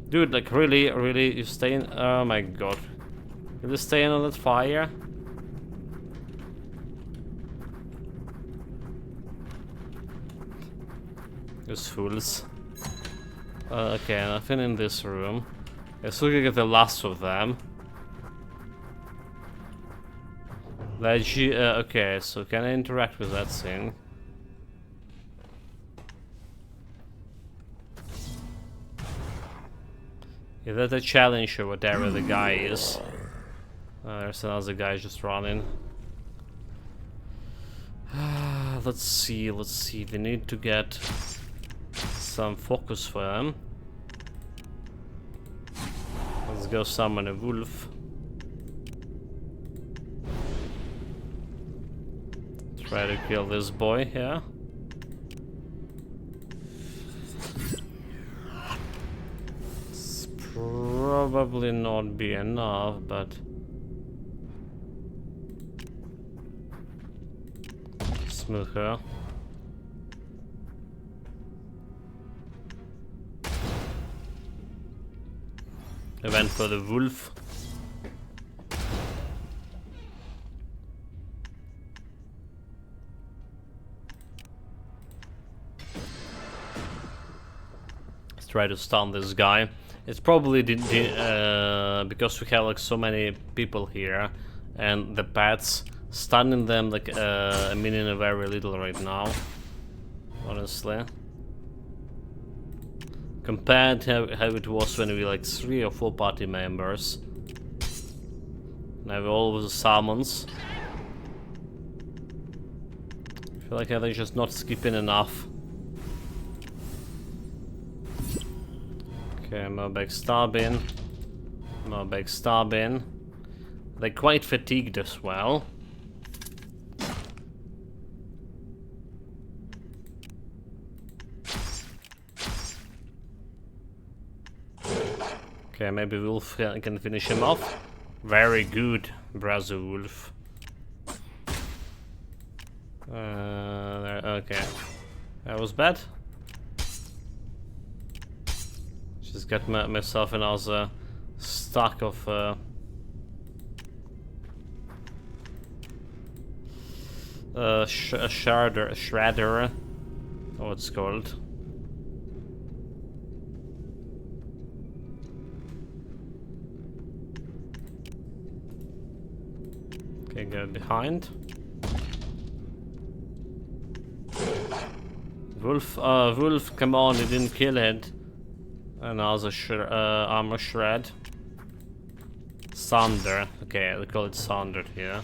Dude, like really, you staying? Oh my god. Really staying on that fire? Those fools. Okay, nothing in this room. Let's look at the last of them. Okay, so can I interact with that thing? Is that a challenge or whatever the guy is? There's another guy just running. Let's see. We need to get some focus for him. Let's go summon a wolf. Try to kill this boy here. It's probably not be enough, but smooth her. I went for the wolf. Let's try to stun this guy. It's probably because we have like so many people here, and the pets stunning them like meaning very little right now. Honestly. Compared to how it was when we like 3 or 4 party members. Now we always summons. I feel like they're just not skipping enough. Okay, more backstabbing. More backstabbing. They're quite fatigued as well. Okay, maybe Wolf can finish him off. Very good, brother Wolf. Okay. That was bad. Just got myself another stack of shredder. Oh, it's called. Okay, go behind. Wolf, come on, you didn't kill it. Another armor shred. Thunder. Okay, we call it Thunder here.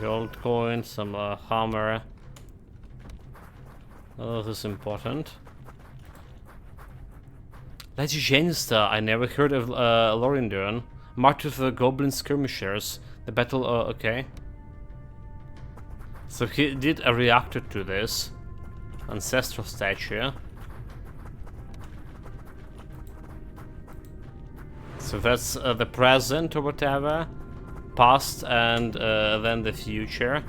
Gold coin, some hammer. Oh, this is important. Legigenista, I never heard of Lorindon. March of the Goblin Skirmishers. The battle, okay. So he did a reactor to this. Ancestral statue. So that's the present or whatever. Past and then the future.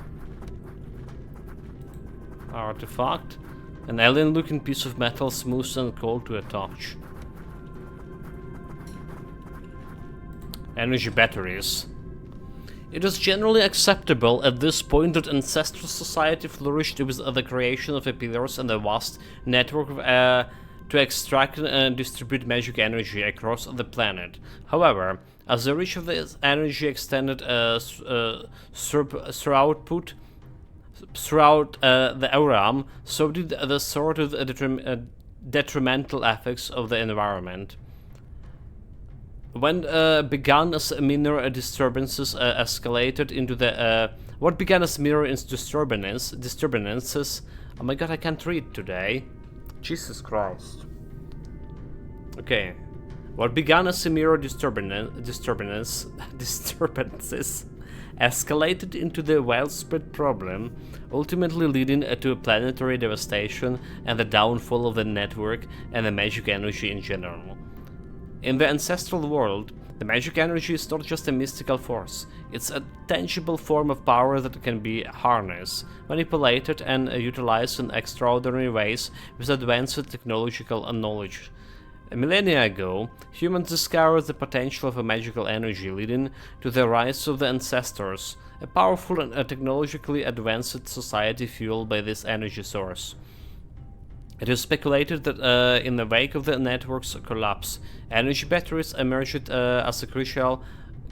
Artifact. An alien looking piece of metal, smooth and cold to a touch. Energy batteries. It is generally acceptable at this point that ancestral society flourished with the creation of pillars and a vast network to extract and distribute magic energy across the planet. However, as the reach of this energy extended throughout the realm, so did the sort of detrimental effects of the environment. When began as minor disturbances escalated into the what began as minor disturbances. Oh my god, I can't read today. Jesus Christ. Okay, what began as a minor disturbances escalated into the widespread problem, ultimately leading to planetary devastation and the downfall of the network and the magic energy in general. In the ancestral world, the magic energy is not just a mystical force, it's a tangible form of power that can be harnessed, manipulated and utilized in extraordinary ways with advanced technological knowledge. A millennia ago, humans discovered the potential of a magical energy, leading to the rise of the ancestors, a powerful and technologically advanced society fueled by this energy source. It is speculated that in the wake of the network's collapse, energy batteries emerged as crucial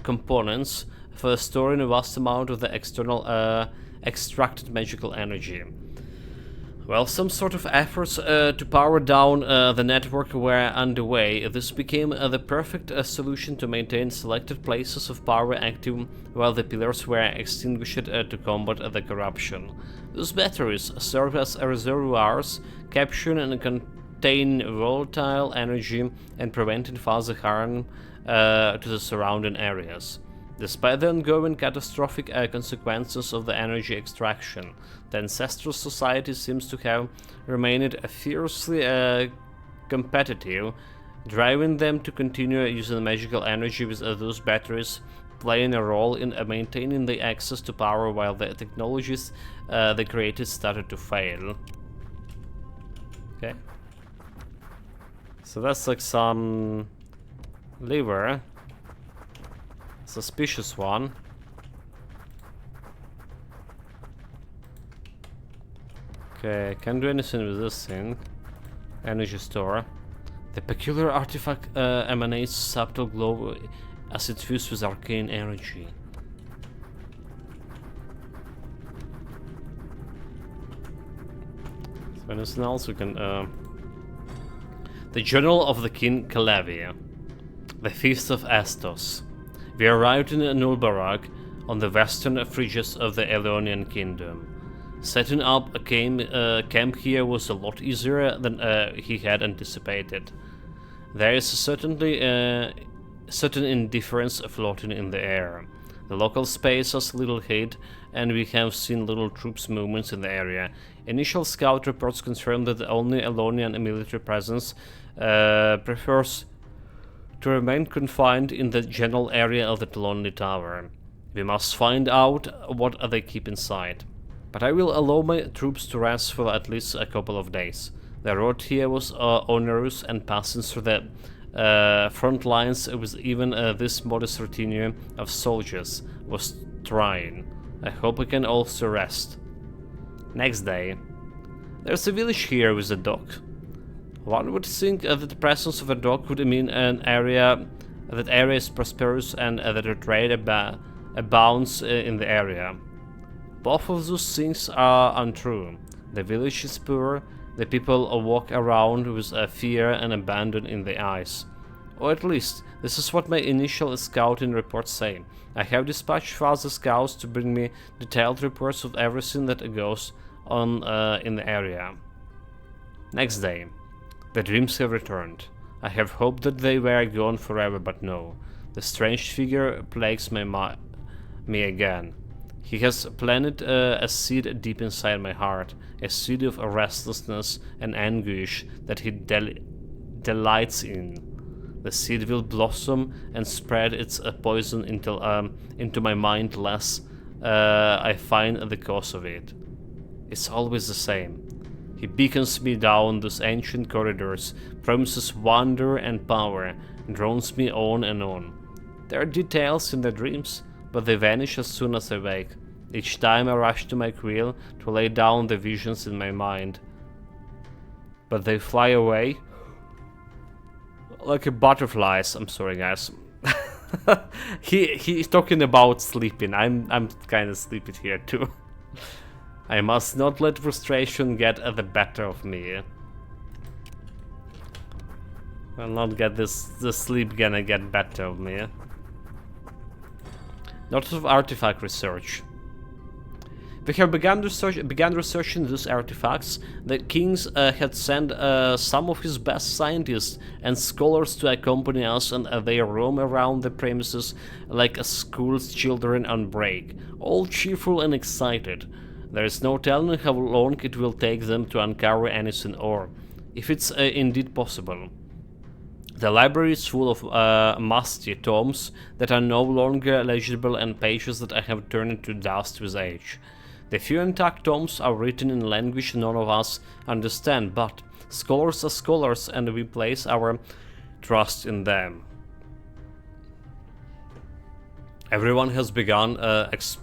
components for storing a vast amount of the external extracted magical energy. While some sort of efforts to power down the network were underway, this became the perfect solution to maintain selected places of power active while the pillars were extinguished to combat the corruption. Those batteries serve as reservoirs, capturing and containing volatile energy and preventing further harm to the surrounding areas. Despite the ongoing catastrophic consequences of the energy extraction, the ancestral society seems to have remained fiercely competitive, driving them to continue using magical energy with those batteries playing a role in maintaining the access to power while the technologies they created started to fail. Okay. So that's like some liver. Suspicious one. Okay, can't do anything with this thing. Energy store. The peculiar artifact emanates subtle glow as it fused with arcane energy. So anything else we can The Journal of the King Calavia. The Feast of Astos. We arrived in Nulbarak on the western fringes of the Elonian Kingdom. Setting up a camp here was a lot easier than he had anticipated. There is certainly certain indifference floating in the air. The local space has little hid, and we have seen little troops movements in the area. Initial scout reports confirm that the only Elonian military presence prefers to remain confined in the general area of the lonely tower. We must find out what they keep inside. But I will allow my troops to rest for at least a couple of days. The road here was onerous, and passing through the front lines with even this modest retinue of soldiers was trying. I hope I can also rest. Next day. There's a village here with a dock. One would think that the presence of a dock would mean that area is prosperous and that a trade abounds in the area. Both of those things are untrue. The village is poor, the people walk around with fear and abandon in their eyes. Or at least, this is what my initial scouting reports say. I have dispatched further scouts to bring me detailed reports of everything that goes on in the area. Next day. The dreams have returned. I have hoped that they were gone forever, but no. The strange figure plagues me again. He has planted a seed deep inside my heart, a seed of restlessness and anguish that he delights in. The seed will blossom and spread its poison into my mind less I find the cause of it. It's always the same. He beckons me down those ancient corridors, promises wonder and power, drones me on and on. There are details in the dreams, but they vanish as soon as I wake. Each time I rush to my quill to lay down the visions in my mind. But they fly away like a butterflies. I'm sorry, guys. He's talking about sleeping. I'm kind of sleepy here too. I must not let frustration get the better of me. I'll not get the sleep gonna get better of me. Lots of artifact research. We have began researching these artifacts. The kings had sent some of his best scientists and scholars to accompany us, and they roam around the premises like school's children on break, all cheerful and excited. There is no telling how long it will take them to uncover anything, or if it's indeed possible. The library is full of musty tomes that are no longer legible and pages that I have turned into dust with age. The few intact tomes are written in language none of us understand, but scholars are scholars and we place our trust in them. Everyone has begun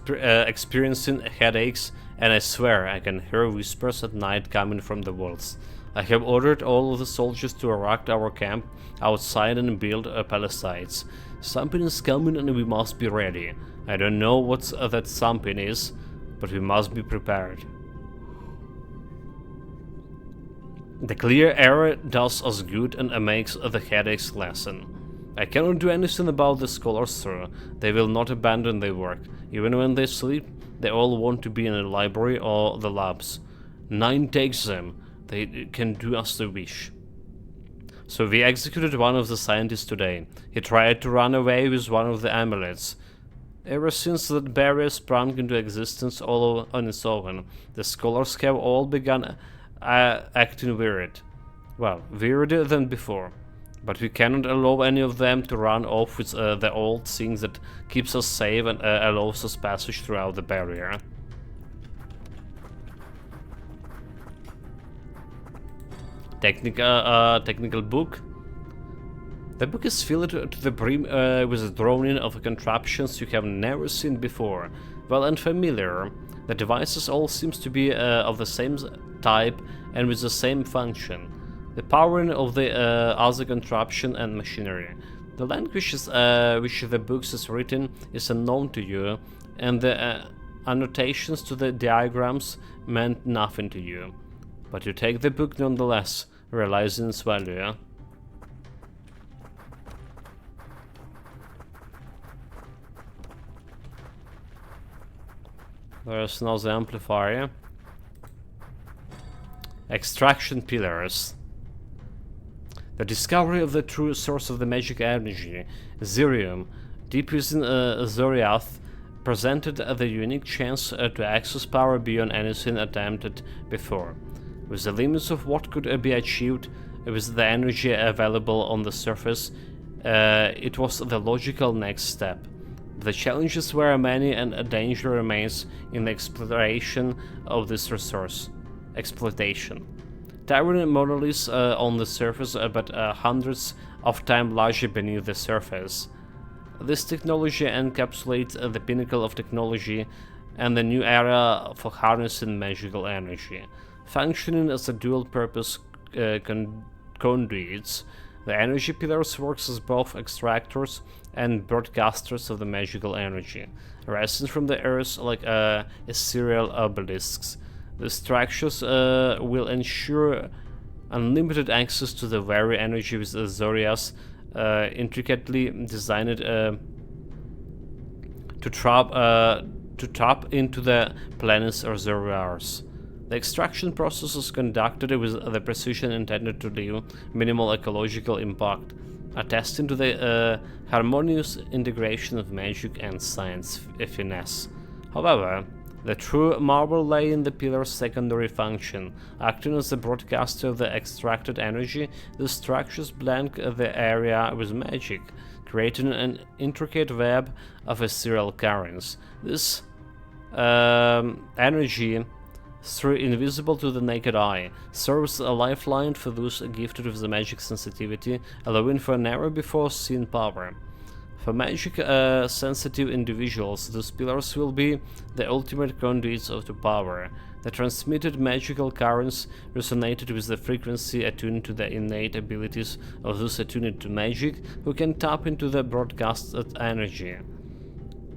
experiencing headaches, and I swear I can hear whispers at night coming from the walls. I have ordered all of the soldiers to erect our camp outside and build palisades. Something is coming and we must be ready. I don't know what that something is, but we must be prepared. The clear air does us good and makes the headaches lessen. I cannot do anything about the scholars, sir. They will not abandon their work. Even when they sleep, they all want to be in the library or the labs. 9 takes them. They can do as they wish. So we executed one of the scientists today. He tried to run away with one of the amulets. Ever since that barrier sprang into existence all on its own, the scholars have all begun acting weird. Well, weirder than before. But we cannot allow any of them to run off with the old thing that keeps us safe and allows us passage throughout the barrier. Technical book. The book is filled to the brim with a drawing of contraptions you have never seen before. Well and familiar. The devices all seems to be of the same type and with the same function. The powering of the other contraption and machinery. The language which the book is written is unknown to you, and the annotations to the diagrams meant nothing to you. But you take the book nonetheless, realizing its value. There's another amplifier. Extraction pillars. The discovery of the true source of the magic energy, Zerium, deep within Zoria, presented the unique chance to access power beyond anything attempted before. With the limits of what could be achieved with the energy available on the surface, it was the logical next step. The challenges were many and a danger remains in the exploration of this resource. Towering monoliths on the surface, but hundreds of times larger beneath the surface. This technology encapsulates the pinnacle of technology and the new era for harnessing magical energy. Functioning as a dual-purpose conduits, the energy pillars works as both extractors and broadcasters of the magical energy, rising from the earth like ethereal obelisks. The structures will ensure unlimited access to the very energy with Zoria's intricately designed to tap into the planet's reservoirs. The extraction process is conducted with the precision intended to leave minimal ecological impact, attesting to the harmonious integration of magic and science finesse. However, the true marvel lay in the pillar's secondary function. Acting as a broadcaster of the extracted energy, the structures blend the area with magic, creating an intricate web of ethereal currents. This energy, though invisible to the naked eye, serves a lifeline for those gifted with the magic sensitivity, allowing for never before seen power. For magic sensitive individuals, these pillars will be the ultimate conduits of the power. The transmitted magical currents resonated with the frequency attuned to the innate abilities of those attuned to magic, who can tap into the broadcasted energy.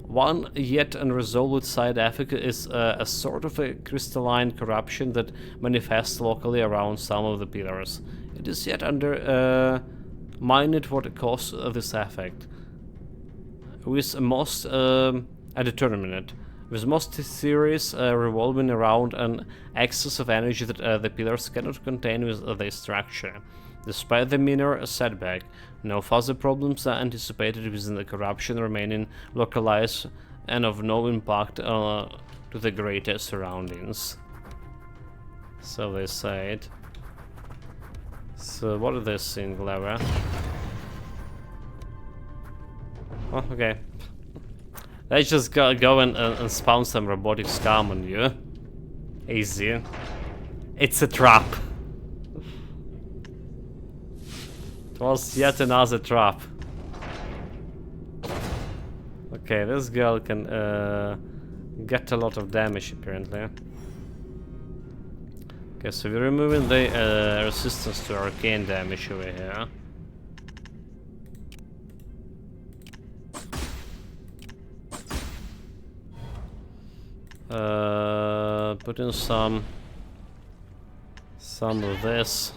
One yet unresolved side effect is a sort of a crystalline corruption that manifests locally around some of the pillars. It is yet mined what causes this effect, with most determinate, with most theories revolving around an excess of energy that the pillars cannot contain with their structure. Despite the minor setback, no further problems are anticipated within the corruption, remaining localized and of no impact to the greater surroundings. So they say it. So what is this thing, Clever? Oh, okay. Let's just go and spawn some robotic scum on you. Easy. It's a trap. It was yet another trap. Okay, this girl can get a lot of damage apparently. Okay, so we're removing the resistance to arcane damage over here. Put in some of this.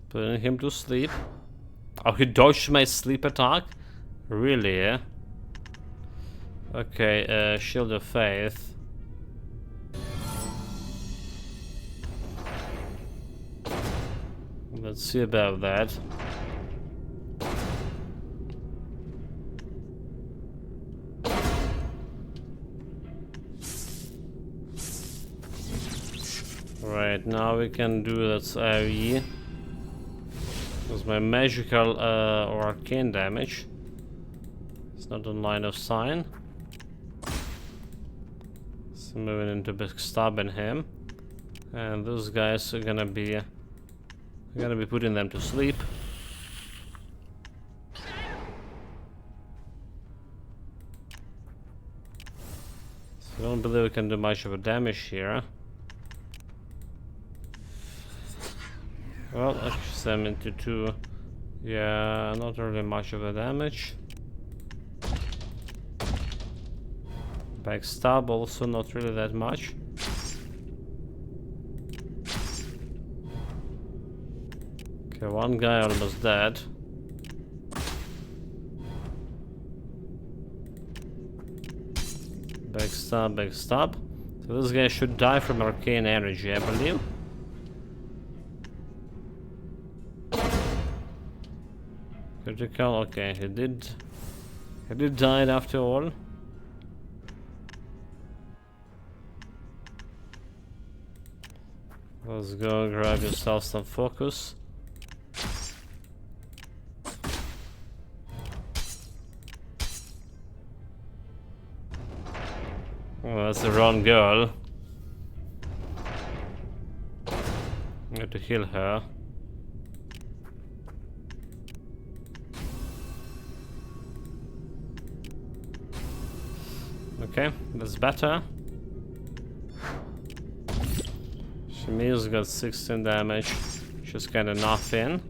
Putting him to sleep. Oh, he dodged my sleep attack? Really, yeah? Okay, Shield of Faith. Let's see about that. Right, now we can do that AoE. With my magical or arcane damage. It's not on line of sign. So moving into backstabbing him. And those guys are gonna be putting them to sleep. So I don't believe we can do much of a damage here. Well, actually 72. Yeah, not really much of a damage. Backstab also not really that much. Okay, one guy almost dead. Backstab. So this guy should die from arcane energy, I believe. Critical, okay, he did die after all. Let's go grab yourself some focus. Oh, that's the wrong girl. I have to heal her. Okay, that's better. Shami's got 16 damage, which is kind of nothing.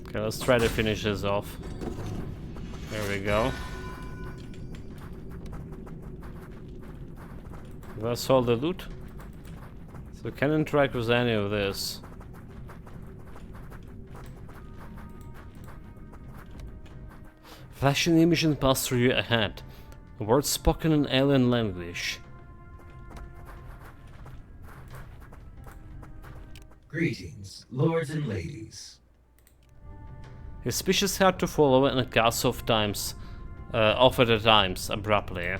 Okay, let's try to finish this off. There we go. That's all the loot. So we can't interact with any of this. Flashing image and pass through you ahead. A word spoken in alien language. Greetings, lords and ladies. His speech is hard to follow and a cast of times, off at times, abruptly.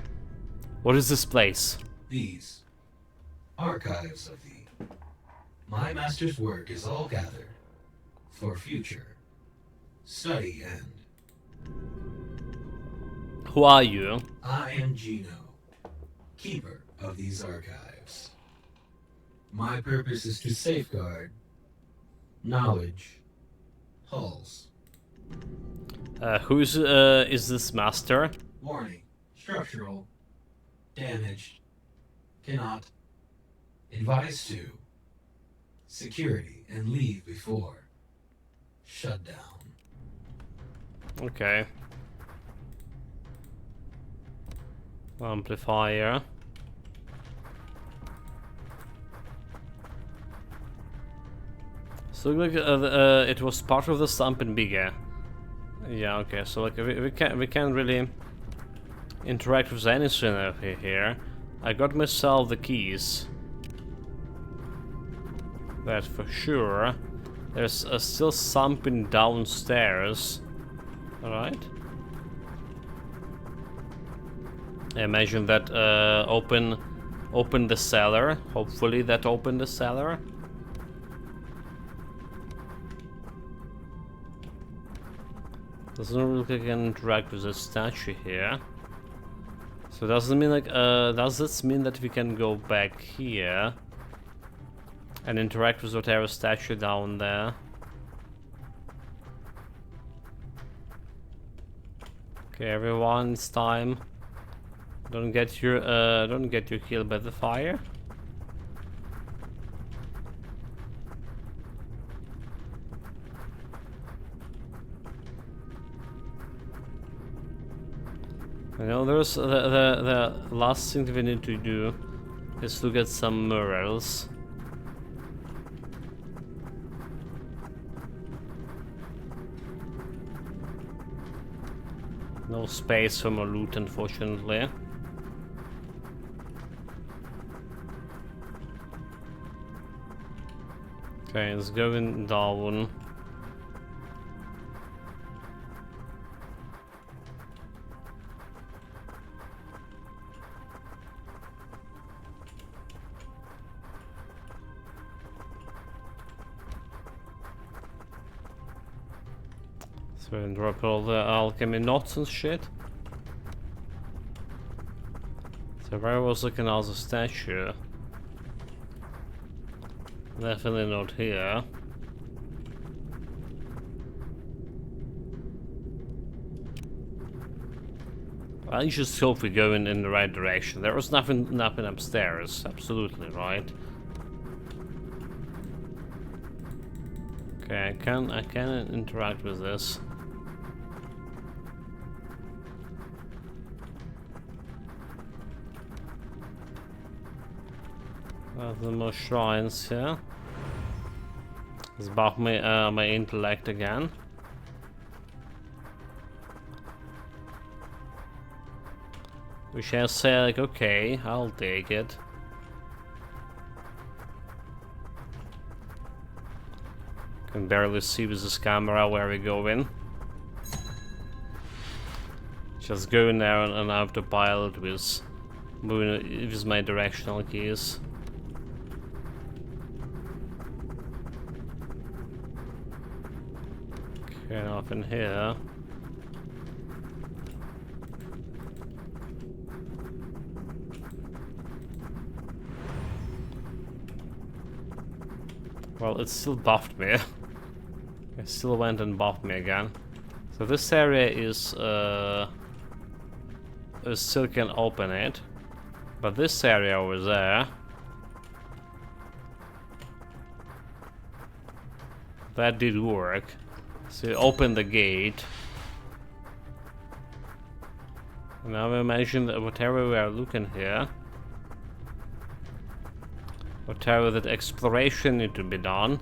What is this place? These archives of thee. My master's work is all gathered for future study and... Who are you? I am Gino, keeper of these archives. My purpose is to safeguard knowledge, hulls. Who is this master? Warning, structural, damaged, cannot, advise to, security, and leave before shutdown. Okay. Amplifier. So like it was part of the stump and bigger. Yeah, okay. So like we can't really interact with anything over here. I got myself the keys. That's for sure. There's still something downstairs. Alright. I imagine that open the cellar. Hopefully that opened the cellar. Doesn't look like I can interact with the statue here. So does it mean like does this mean that we can go back here and interact with whatever statue down there? Okay, everyone, it's time. Don't get you killed by the fire. I know there's the last thing that we need to do is look at some murals. No space for more loot, unfortunately. Okay, it's going down. So we drop all the alchemy knots and shit. So where was looking at the statue? Definitely not here. I just hope we're going in the right direction. There was nothing upstairs, absolutely right. Okay, I can interact with this. The more shrines here. Let's buff my intellect again. We shall say like, okay, I'll take it. Can barely see with this camera where we're going. Just go in there and I have to pilot with moving with my directional keys. Okay, nothing here. Well, it still buffed me. It still went and buffed me again. So this area is still can open it, but this area over there, that did work. So open the gate. Now imagine that whatever we are looking here, whatever that exploration need to be done,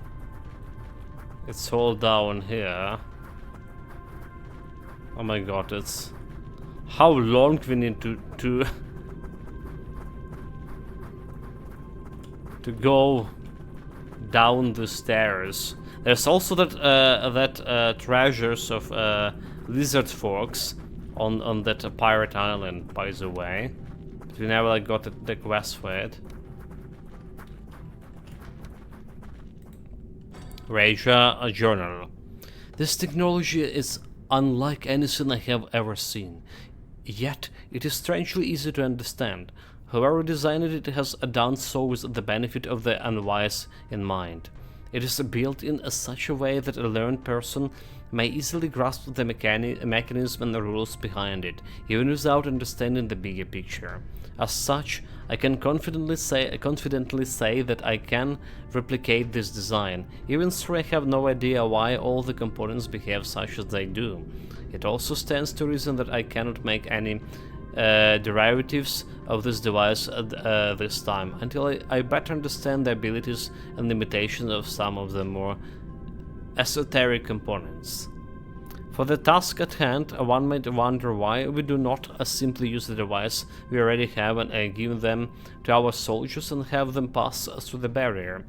it's all down here. Oh my god, it's how long we need to to go down the stairs. There's also that treasures of lizard forks on that pirate island, by the way. But we never like got the quest for it. Raja, a journal. This technology is unlike anything I have ever seen, yet it is strangely easy to understand. Whoever designed it has done so with the benefit of the unwise in mind. It is built in such a way that a learned person may easily grasp the mechanism and the rules behind it, even without understanding the bigger picture. As such, I can confidently say that I can replicate this design, even though I have no idea why all the components behave such as they do. It also stands to reason that I cannot make any derivatives of this device this time, until I better understand the abilities and limitations of some of the more esoteric components. For the task at hand, one might wonder why we do not simply use the device we already have and give them to our soldiers and have them pass through the barrier.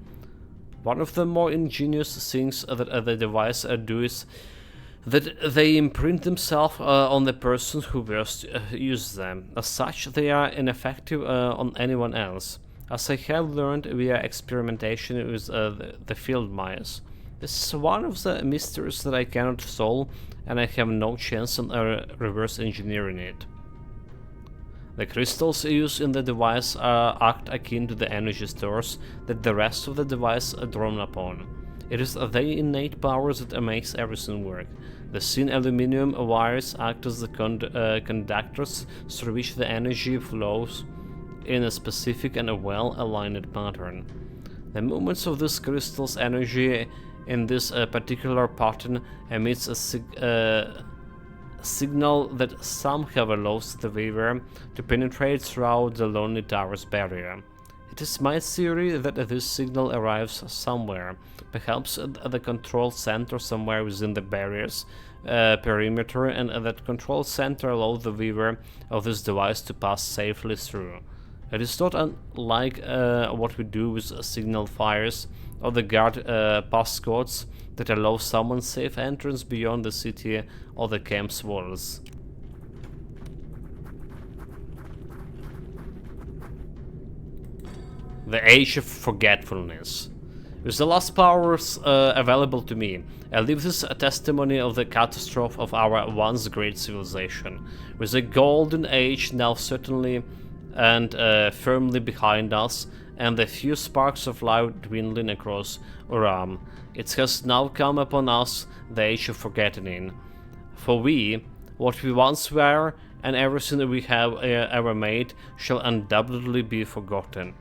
One of the more ingenious things that the device do is that they imprint themselves on the person who first uses them. As such, they are ineffective on anyone else, as I have learned via experimentation with the field mice. This is one of the mysteries that I cannot solve, and I have no chance on reverse engineering it. The crystals used in the device act akin to the energy stores that the rest of the device are drawn upon. It is the innate power that makes everything work. The thin aluminum wires act as the conductors through which the energy flows in a specific and well-aligned pattern. The movements of these crystals' energy in this particular pattern emits a signal that somehow allows the weaver to penetrate throughout the Lonely Tower's barrier. It is my theory that this signal arrives somewhere, perhaps at the control center somewhere within the barrier's perimeter, and that control center allows the weaver of this device to pass safely through. It is not unlike what we do with signal fires or the guard passcodes that allow someone safe entrance beyond the city or the camp's walls. The Age of Forgetfulness. With the last powers available to me, I leave this a testimony of the catastrophe of our once great civilization. With the Golden Age now certainly and firmly behind us, and the few sparks of light dwindling across Uram, it has now come upon us the Age of Forgetting. For we, what we once were, and everything that we have ever made, shall undoubtedly be forgotten.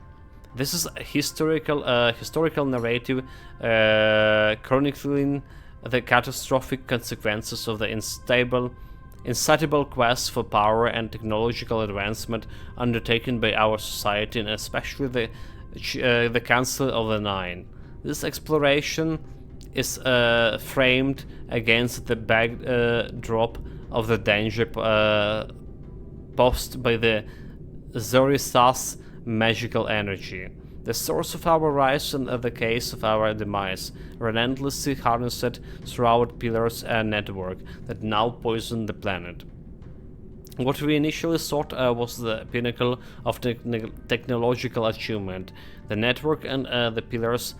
This is a historical narrative chronicling the catastrophic consequences of the insatiable quest for power and technological advancement undertaken by our society, and especially the Council of the Nine. This exploration is framed against the backdrop of the danger posed by the Zoria magical energy, the source of our rise and the case of our demise, relentlessly harnessed throughout Pillar's network that now poison the planet. What we initially thought was the pinnacle of technological achievement, the network and the Pillars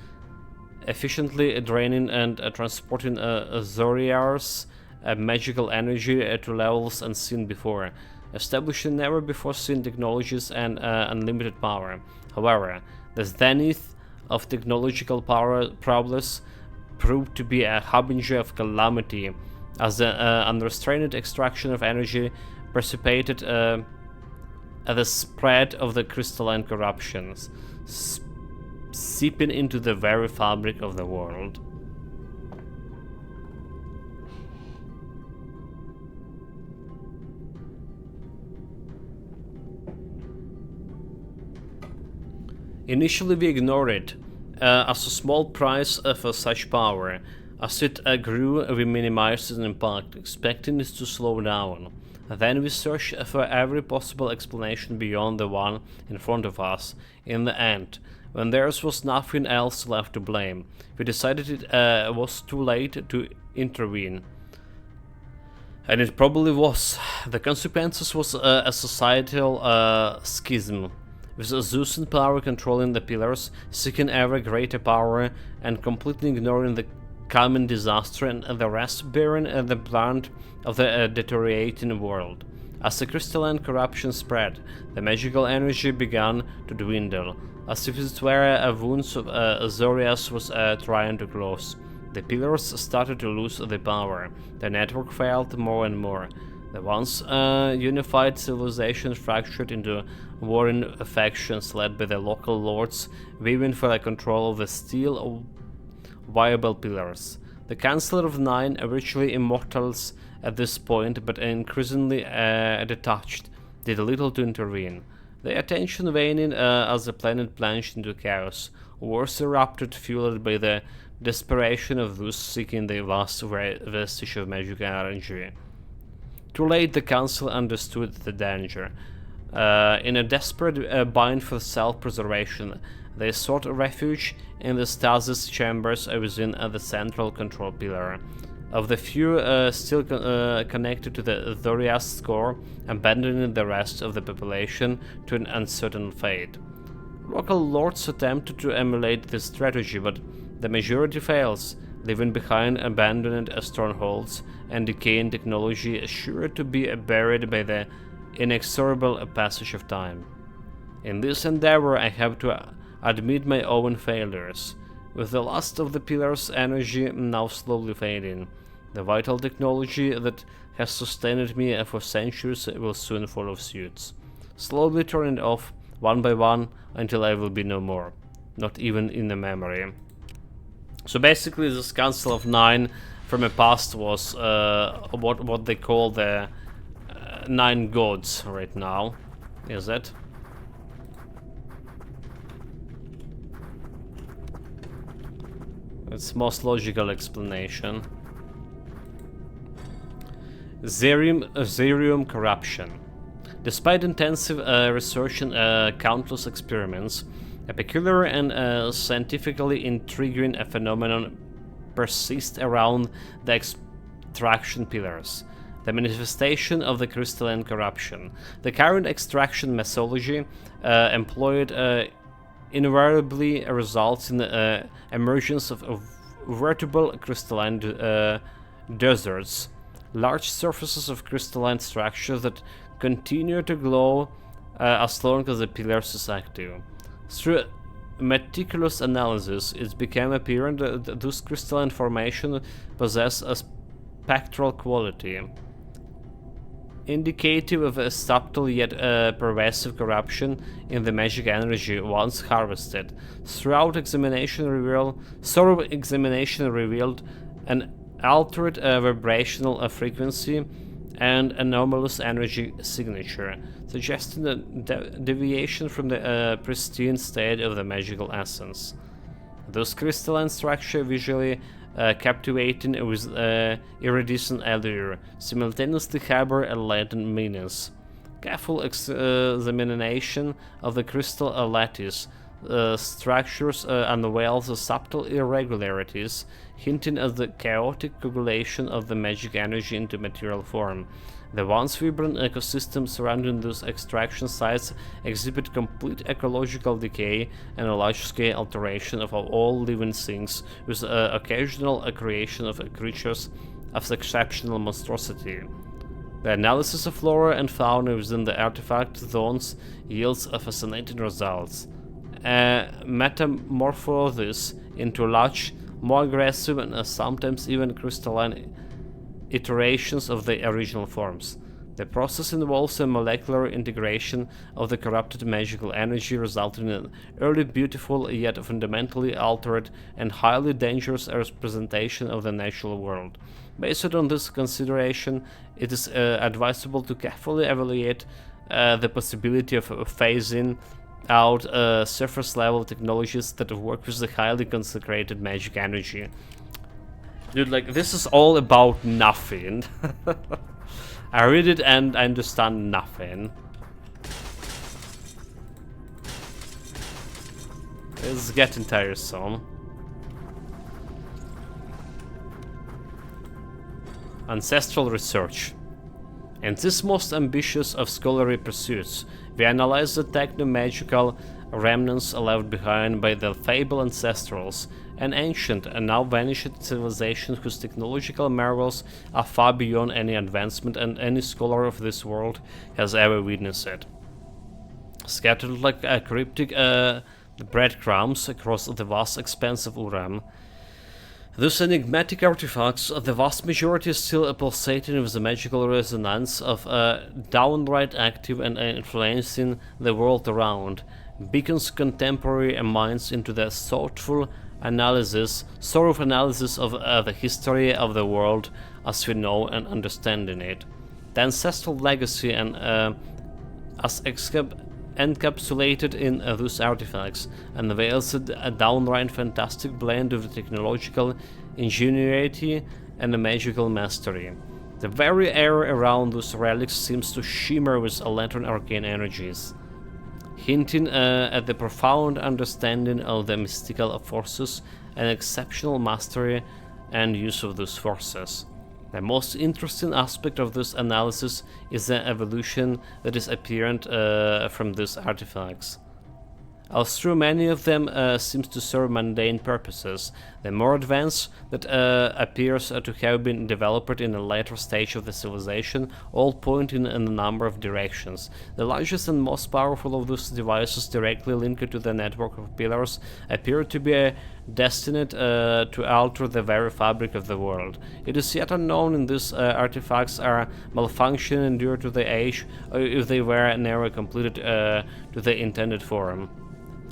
efficiently draining and transporting Zoria's magical energy to levels unseen before, establishing never before seen technologies and unlimited power. However, the zenith of technological prowess proved to be a harbinger of calamity, as the unrestrained extraction of energy precipitated the spread of the crystalline corruptions, seeping into the very fabric of the world. Initially we ignored it as a small price for such power. As it grew, we minimized its impact, expecting it to slow down. Then we searched for every possible explanation beyond the one in front of us. In the end, when there was nothing else left to blame, we decided it was too late to intervene. And it probably was. The consequences was a societal schism, with Zeus in power controlling the pillars, seeking ever greater power, and completely ignoring the coming disaster, and the rest bearing the brunt of the deteriorating world. As the crystalline corruption spread, the magical energy began to dwindle, as if it were a wound Zorias was trying to close. The pillars started to lose the power. The network failed more and more. The once unified civilization fractured into warring factions led by the local lords, vying for the control of the still viable pillars. The Council of Nine, virtually immortals at this point, but increasingly detached, did little to intervene. Their attention waning as the planet plunged into chaos. Wars erupted, fueled by the desperation of those seeking the last vestige of magic energy. Too late, the Council understood the danger. In a desperate bind for self-preservation, they sought refuge in the stasis chambers within the central control pillar. Of the few still connected to the Zoria's core, abandoning the rest of the population to an uncertain fate. Local lords attempted to emulate this strategy, but the majority fails, leaving behind abandoned strongholds and decaying technology assured to be buried by the inexorable passage of time. In this endeavor, I have to admit my own failures. With the last of the pillar's energy now slowly fading, the vital technology that has sustained me for centuries will soon follow suit, slowly turning off one by one until I will be no more, not even in the memory. So basically, this Council of Nine from the past was what they call the Nine Gods right now, is it? It's most logical explanation. Zerium corruption. Despite intensive research and countless experiments, a peculiar and scientifically intriguing phenomenon persists around the extraction pillars, the manifestation of the crystalline corruption. The current extraction methodology employed invariably results in the emergence of veritable crystalline deserts, large surfaces of crystalline structures that continue to glow as long as the pillars is active. Through meticulous analysis, it became apparent that those crystalline formations possess a spectral quality, indicative of a subtle yet pervasive corruption in the magic energy once harvested. Thorough examination revealed an altered vibrational frequency and anomalous energy signature, suggesting a deviation from the pristine state of the magical essence. Those crystalline structure visually captivating with iridescent allure, simultaneously harbor a latent menace. Careful examination of the crystal lattice structures unveils the subtle irregularities, hinting at the chaotic coagulation of the magic energy into material form. The once vibrant ecosystem surrounding those extraction sites exhibit complete ecological decay and a large-scale alteration of all living things, with occasional creation of creatures of exceptional monstrosity. The analysis of flora and fauna within the artifact zones yields fascinating results. A metamorphosis into large, more aggressive and sometimes even crystalline iterations of the original forms. The process involves a molecular integration of the corrupted magical energy, resulting in an early beautiful yet fundamentally altered and highly dangerous representation of the natural world. Based on this consideration, it is advisable to carefully evaluate the possibility of phasing out surface level technologies that work with the highly consecrated magic energy. Dude, like, this is all about nothing. I read it and I understand nothing. It's getting tiresome. Ancestral research. In this most ambitious of scholarly pursuits, we analyze the techno-magical remnants left behind by the fabled ancestrals, an ancient and now vanished civilization whose technological marvels are far beyond any advancement and any scholar of this world has ever witnessed. Scattered like cryptic breadcrumbs across the vast expanse of Uram, those enigmatic artifacts, the vast majority still pulsating with the magical resonance of downright active and influencing the world around, beacons contemporary minds into the thoughtful analysis, of the history of the world as we know and understanding it. The ancestral legacy and as encapsulated in those artifacts, unveils a downright fantastic blend of technological ingenuity and magical mastery. The very air around those relics seems to shimmer with lantern arcane energies, hinting at the profound understanding of the mystical forces and exceptional mastery and use of those forces. The most interesting aspect of this analysis is the evolution that is apparent from these artifacts. Although many of them seems to serve mundane purposes, the more advanced that appears to have been developed in a later stage of the civilization, all pointing in a number of directions. The largest and most powerful of those devices directly linked to the network of pillars appear to be destined to alter the very fabric of the world. It is yet unknown if these artifacts are malfunctioning due to the age, or if they were never completed to the intended form.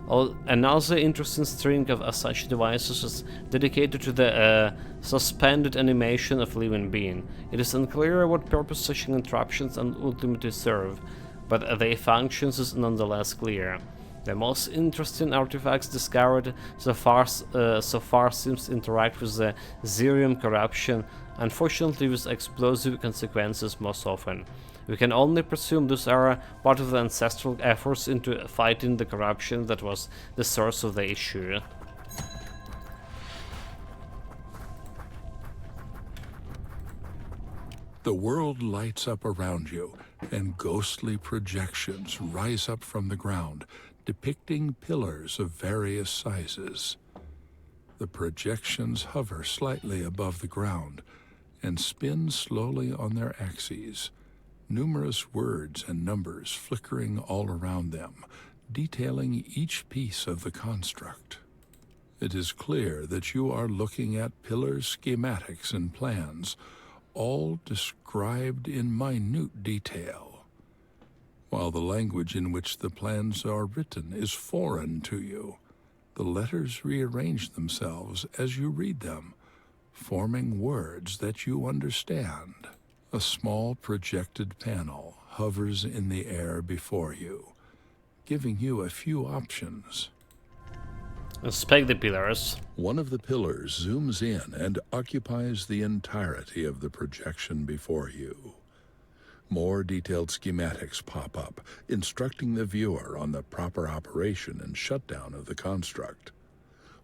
Another interesting string of such devices is dedicated to the suspended animation of living being. It is unclear what purpose such interruptions ultimately serve, but their functions is nonetheless clear. The most interesting artifacts discovered so far seems to interact with the Zerium corruption, unfortunately with explosive consequences most often. We can only presume these are part of the ancestral efforts into fighting the corruption that was the source of the issue. The world lights up around you, and ghostly projections rise up from the ground, depicting pillars of various sizes. The projections hover slightly above the ground and spin slowly on their axes, numerous words and numbers flickering all around them, detailing each piece of the construct. It is clear that you are looking at pillar schematics and plans, all described in minute detail. While the language in which the plans are written is foreign to you, the letters rearrange themselves as you read them, forming words that you understand. A small projected panel hovers in the air before you, giving you a few options. Inspect the pillars. One of the pillars zooms in and occupies the entirety of the projection before you. More detailed schematics pop up, instructing the viewer on the proper operation and shutdown of the construct.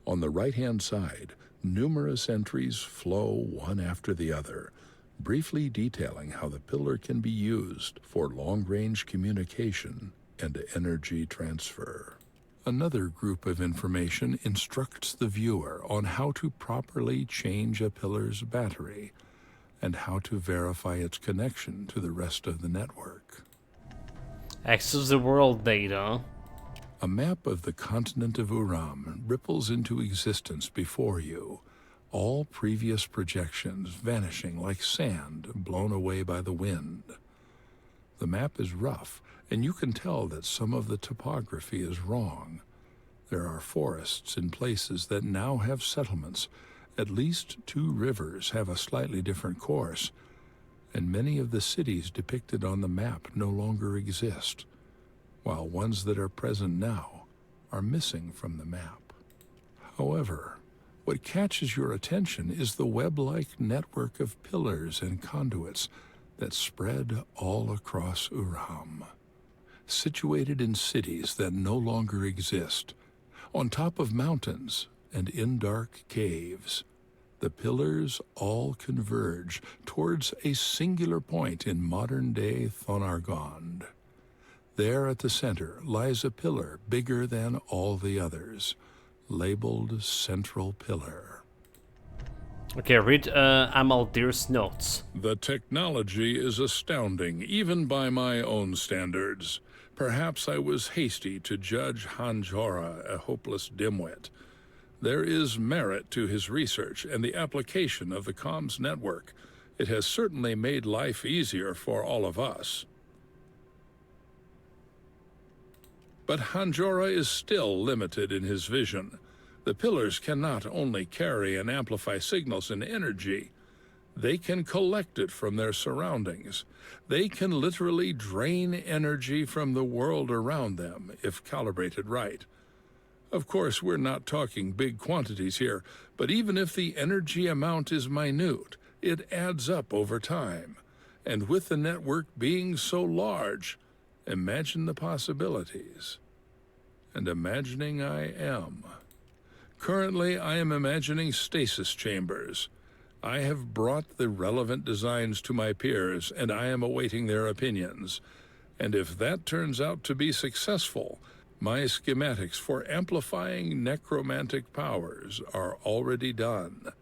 On the right-hand side, numerous entries flow one after the other, briefly detailing how the pillar can be used for long-range communication and energy transfer. Another group of information instructs the viewer on how to properly change a pillar's battery and how to verify its connection to the rest of the network. Access the world data. A map of the continent of Uram ripples into existence before you, all previous projections vanishing like sand blown away by the wind. The map is rough, and you can tell that some of the topography is wrong. There are forests in places that now have settlements. At least 2 rivers have a slightly different course, and many of the cities depicted on the map no longer exist, while ones that are present now are missing from the map. However, what catches your attention is the web-like network of pillars and conduits that spread all across Uram. Situated in cities that no longer exist, on top of mountains and in dark caves, the pillars all converge towards a singular point in modern-day Thonargond. There at the center lies a pillar bigger than all the others, labeled Central Pillar. Okay, read Amaldir's notes. The technology is astounding, even by my own standards. Perhaps I was hasty to judge Hanjora a hopeless dimwit. There is merit to his research and the application of the comms network. It has certainly made life easier for all of us. But Hanjora is still limited in his vision. The pillars cannot only carry and amplify signals and energy, they can collect it from their surroundings. They can literally drain energy from the world around them, if calibrated right. Of course, we're not talking big quantities here, but even if the energy amount is minute, it adds up over time. And with the network being so large, imagine the possibilities. And imagining I am. Currently, I am imagining stasis chambers. I have brought the relevant designs to my peers, and I am awaiting their opinions. And if that turns out to be successful, my schematics for amplifying necromantic powers are already done.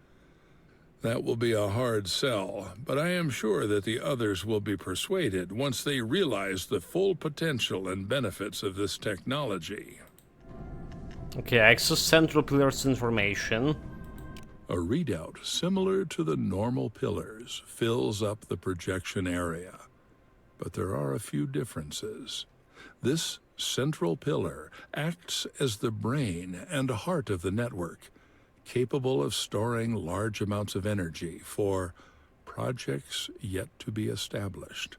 That will be a hard sell, but I am sure that the others will be persuaded once they realize the full potential and benefits of this technology. Okay, access Central Pillar's information. A readout similar to the normal pillars fills up the projection area, but there are a few differences. This central pillar acts as the brain and heart of the network, capable of storing large amounts of energy for projects yet to be established,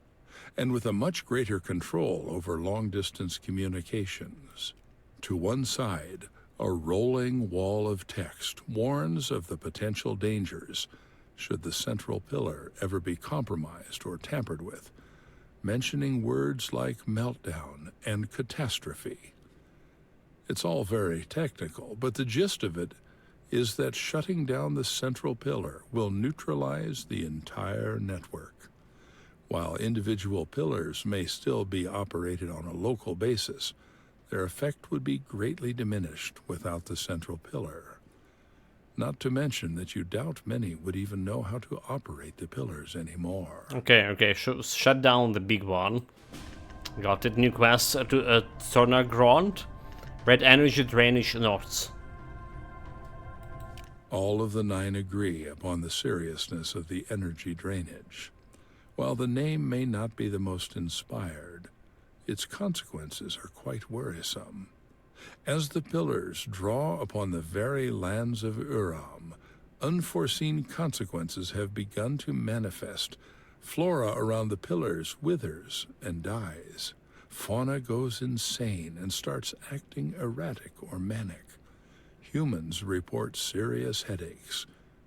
and with a much greater control over long-distance communications. To one side, a rolling wall of text warns of the potential dangers should the central pillar ever be compromised or tampered with, mentioning words like meltdown and catastrophe. It's all very technical, but the gist of it is that shutting down the central pillar will neutralize the entire network. While individual pillars may still be operated on a local basis, their effect would be greatly diminished without the central pillar. Not to mention that you doubt many would even know how to operate the pillars anymore. Okay, shut down the big one. Got it. New quest to Thornagrond. Red energy drainage notes. All of the 9 agree upon the seriousness of the energy drainage. While the name may not be the most inspired, its consequences are quite worrisome. As the pillars draw upon the very lands of Uram, unforeseen consequences have begun to manifest. Flora around the pillars withers and dies. Fauna goes insane and starts acting erratic or manic. Humans report serious headaches,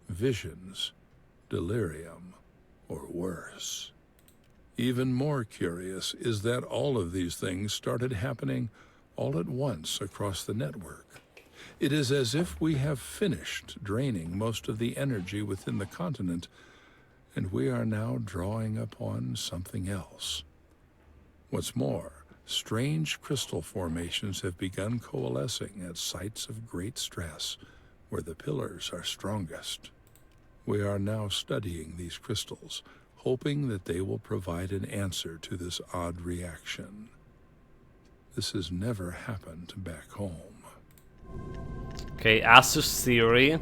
visions, delirium, or worse. Even more curious is that all of these things started happening all at once across the network. It is as if we have finished draining most of the energy within the continent, and we are now drawing upon something else. What's more, strange crystal formations have begun coalescing at sites of great stress, where the pillars are strongest. We are now studying these crystals, hoping that they will provide an answer to this odd reaction. This has never happened back home. Okay, Asus theory.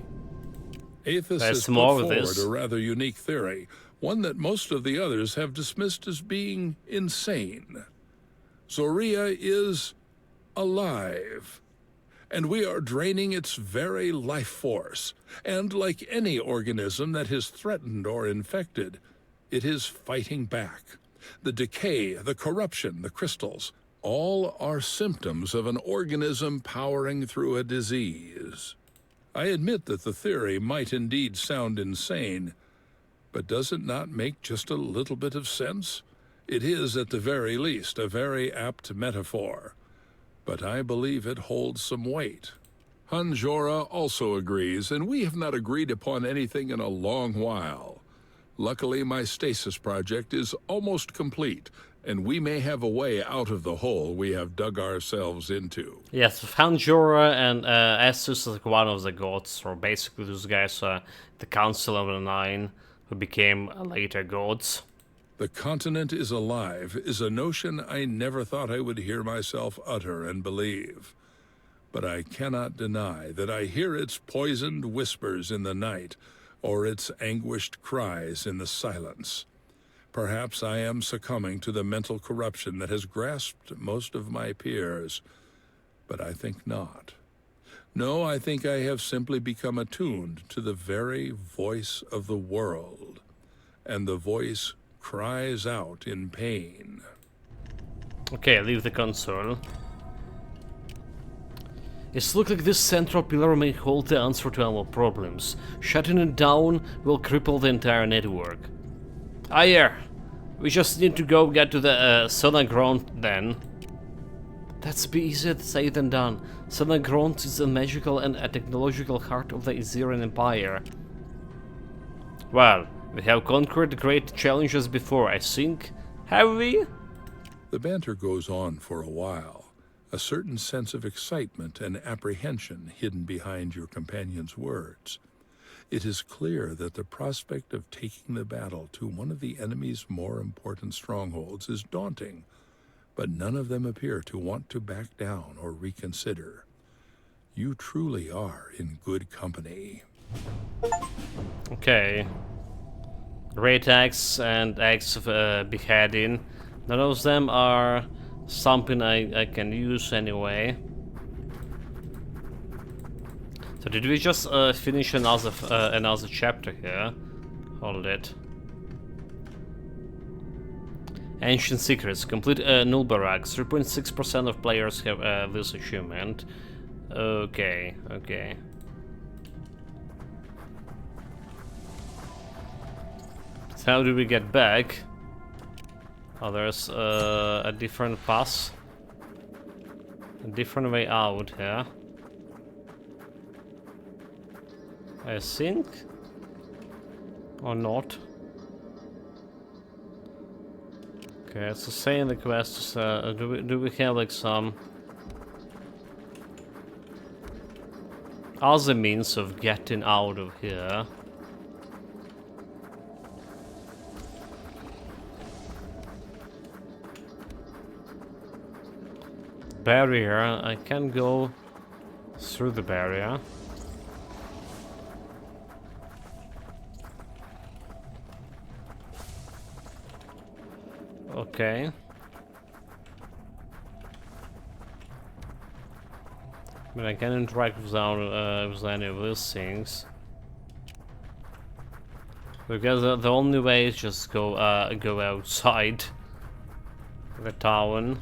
Aethys has put forward a rather unique theory, one that most of the others have dismissed as being insane. Zoria is alive, and we are draining its very life force. And like any organism that is threatened or infected, it is fighting back. The decay, the corruption, the crystals, all are symptoms of an organism powering through a disease. I admit that the theory might indeed sound insane, But does it not make just a little bit of sense? It is, at the very least, a very apt metaphor, but I believe it holds some weight. Hanjora also agrees, and we have not agreed upon anything in a long while. Luckily, my stasis project is almost complete, and we may have a way out of the hole we have dug ourselves into. Yes, Hanjora and Estus is like one of the gods, or basically those guys, the Council of the Nine, who became later gods. The continent is alive is a notion I never thought I would hear myself utter and believe. But I cannot deny that I hear its poisoned whispers in the night, or its anguished cries in the silence. Perhaps I am succumbing to the mental corruption that has grasped most of my peers, but I think not. No, I think I have simply become attuned to the very voice of the world, and the voice cries out in pain. Okay, leave the console. It looks like this central pillar may hold the answer to our problems. Shutting it down will cripple the entire network. Ah, yeah. We just need to go get to the Southern Ground then. That's be easier said than done. Southern Ground is the magical and technological heart of the Azerian Empire. Well, we have conquered great challenges before, I think. Have we? The banter goes on for a while, a certain sense of excitement and apprehension hidden behind your companion's words. It is clear that the prospect of taking the battle to one of the enemy's more important strongholds is daunting, but none of them appear to want to back down or reconsider. You truly are in good company. Okay. Great axe and axe of beheading. None of them are something I can use anyway. So did we just finish another chapter here? Hold it. Ancient Secrets. Complete Nulbarak. 3.6% of players have this achievement. Okay, okay. So how do we get back? Oh, there's a different pass. A different way out here. I think. Or not. Okay, so saying the quest is, do we have like some other means of getting out of here? Barrier, I can go through the barrier. Okay. But I can interact with any of these things. Because the only way is just go outside the town.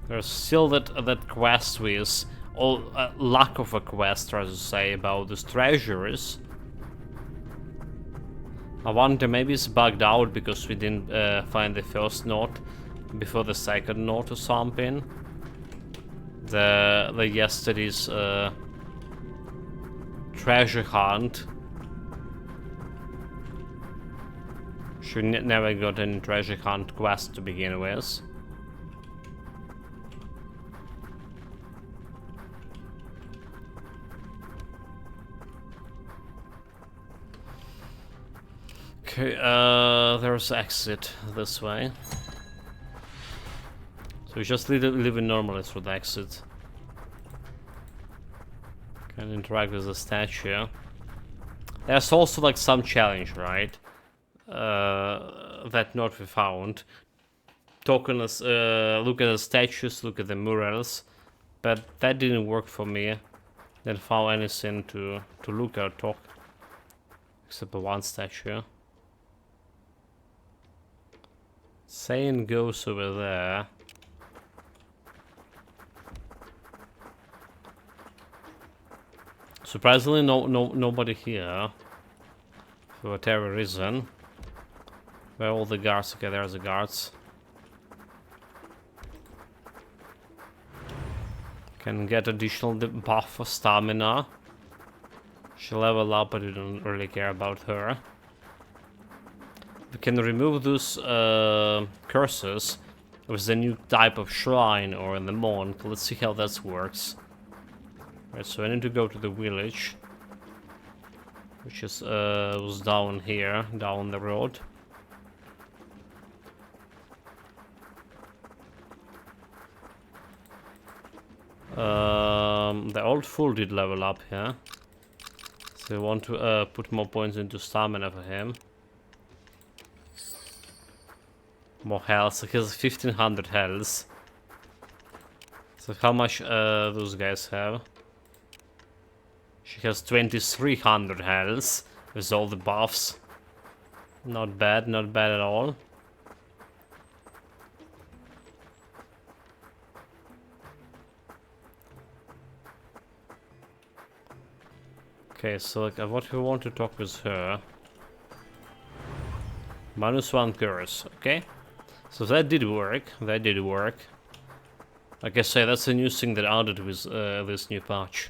There's still that quest with, or lack of a quest, as to say, about these treasures. I wonder, maybe it's bugged out because we didn't find the first note before the second note or something. The yesterday's treasure hunt. She never got any treasure hunt quest to begin with. Okay, there's exit this way. So we just live in normally through the exit. Can interact with the statue. There's also like some challenge, right? That note we found. Look at the statues, look at the murals. But that didn't work for me. Didn't find anything to look or talk. Except for one statue. Saying goes over there. Surprisingly, nobody here. For whatever reason. Where are all the guards? Okay, there's the guards. Can get additional buff for stamina. She'll level up, but we don't really care about her. We can remove those curses with the new type of shrine or in the monk. Let's see how that works. Right, so I need to go to the village, which is was down here, down the road. The old fool did level up here, so I want to put more points into stamina for him. More health, so he has 1500 health. So how much those guys have? She has 2300 health with all the buffs. Not bad at all. Okay, so like, what we want to talk with her. -1 curse, okay? So that did work, Like I say, that's a new thing that added with this new patch.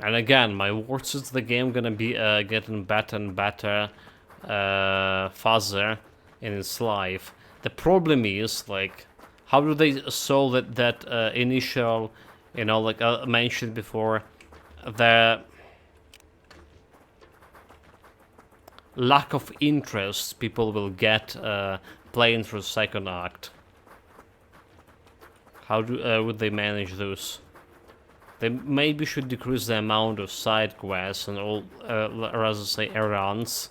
And again, my words is the game gonna be getting better and better, faster in its life. The problem is, like, how do they solve that initial, you know, like I mentioned before, the lack of interest people will get playing through the second act? How would they manage those? They maybe should decrease the amount of side quests and all, rather say errands.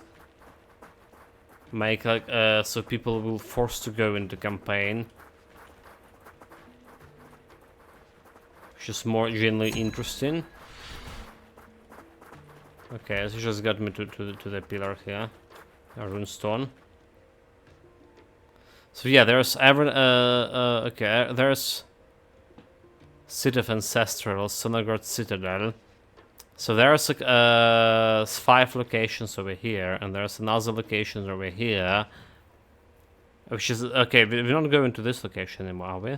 Make like so people will force to go into campaign, which is more genuinely interesting. Okay, so he just got me to the pillar here, a runestone. So yeah, there's okay, there's City of Ancestral, Sonogard Citadel. So there's 5 locations over here, and there's another location over here, which is okay. We're not going to this location anymore, are we?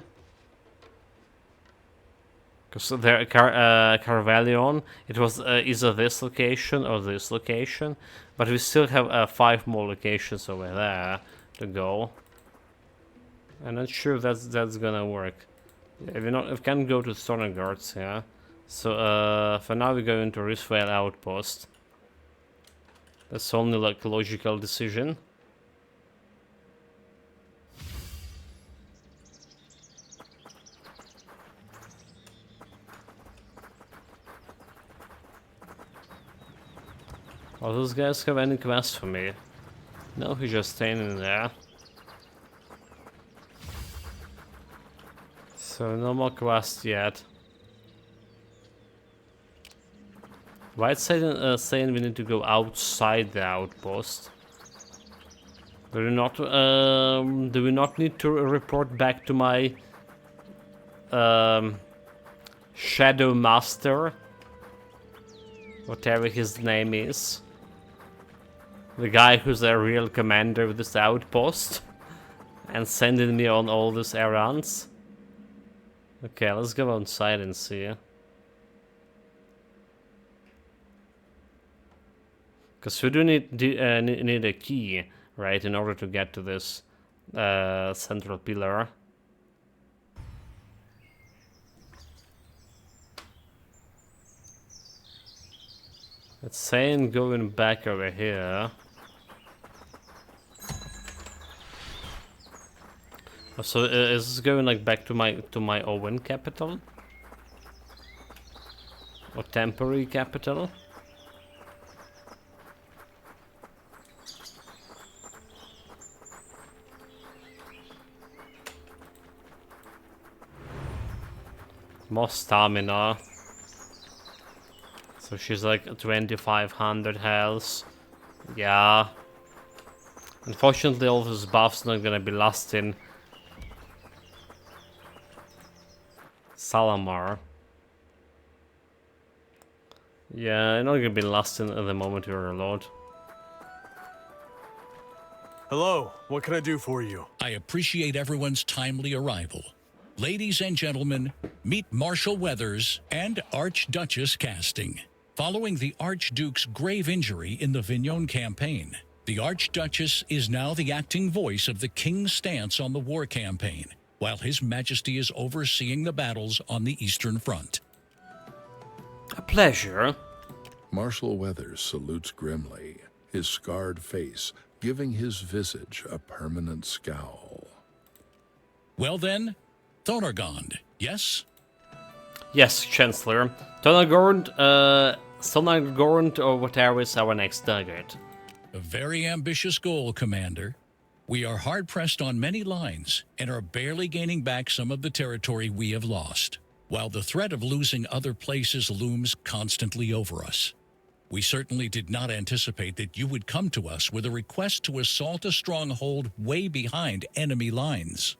Because there, Carvallion, it was either this location or this location, but we still have 5 more locations over there to go. I'm not sure if that's gonna work. We can't go to Storm Guards here. Yeah? So for now we go into Risvale Outpost. That's only like a logical decision. Oh, those guys have any quest for me? No, he's just standing there. So no more quest yet. Why it's saying we need to go outside the outpost? Do we not need to report back to my Shadow Master? Whatever his name is. The guy who's a real commander of this outpost. And sending me on all these errands. Okay, let's go outside and see. Because we do need a key, right, in order to get to this central pillar. It's saying going back over here. So is this going like back to my Owen capital? Or temporary capital? More stamina. So she's like 2500 health. Yeah. Unfortunately all those buffs not gonna be lasting. Salamar. Yeah, I'm not gonna be lost in at the moment you're a lord. Hello, what can I do for you? I appreciate everyone's timely arrival. Ladies and gentlemen, meet Marshal Weathers and Archduchess Casting. Following the Archduke's grave injury in the Vignon campaign, the Archduchess is now the acting voice of the King's stance on the war campaign, while His Majesty is overseeing the battles on the Eastern Front. A pleasure. Marshal Weathers salutes grimly, his scarred face giving his visage a permanent scowl. Well then, Thonargond, yes? Yes, Chancellor. Sonargorn or whatever is our next target. A very ambitious goal, Commander. We are hard-pressed on many lines and are barely gaining back some of the territory we have lost, while the threat of losing other places looms constantly over us. We certainly did not anticipate that you would come to us with a request to assault a stronghold way behind enemy lines.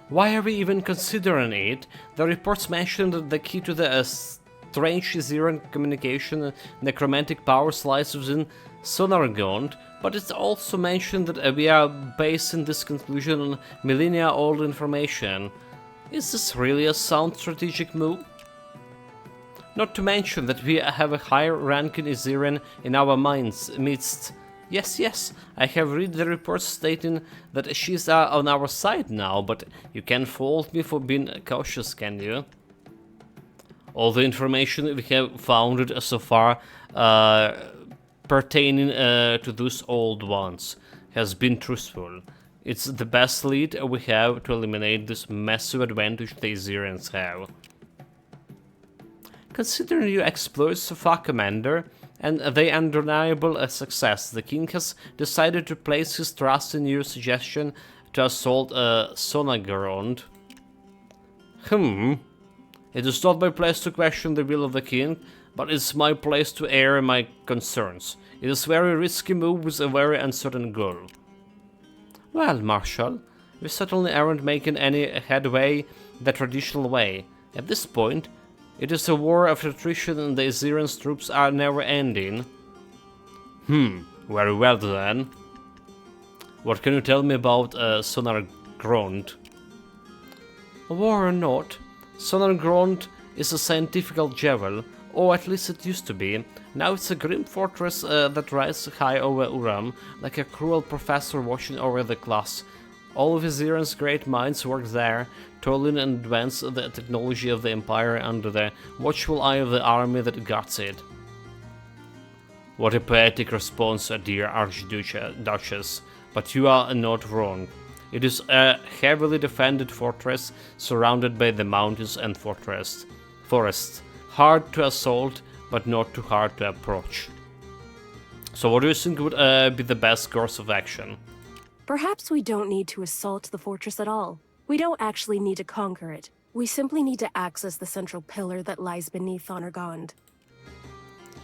Why are we even considering it? The reports mentioned that the key to the strange Zoran communication necromantic powers lies within Sonargond, but it's also mentioned that we are basing this conclusion on millennia-old information. Is this really a sound strategic move? Not to mention that we have a higher ranking Zoran in our midst. Yes, I have read the reports stating that she's on our side now, but you can't fault me for being cautious, can you? All the information we have found so far pertaining to those old ones has been truthful. It's the best lead we have to eliminate this massive advantage the Azerians have. Considering your exploits so far, Commander, and the undeniable success, the King has decided to place his trust in your suggestion to assault Sonargond. It is not my place to question the will of the King, but it's my place to air my concerns. It is a very risky move with a very uncertain goal. Well, Marshal, we certainly aren't making any headway the traditional way. At this point, it is a war of attrition and the Azerians' troops are never ending. Very well then. What can you tell me about Sonargond? War or not, Sonargond is a scientific jewel, or at least it used to be. Now it's a grim fortress that rises high over Uram, like a cruel professor watching over the class. All of Azerian's great minds work there, toiling and advance the technology of the Empire under the watchful eye of the army that guards it. What a poetic response, dear Archduchess, but you are not wrong. It is a heavily defended fortress surrounded by the mountains and forests. Hard to assault, but not too hard to approach. So what do you think would be the best course of action? Perhaps we don't need to assault the fortress at all. We don't actually need to conquer it. We simply need to access the central pillar that lies beneath Thonargond.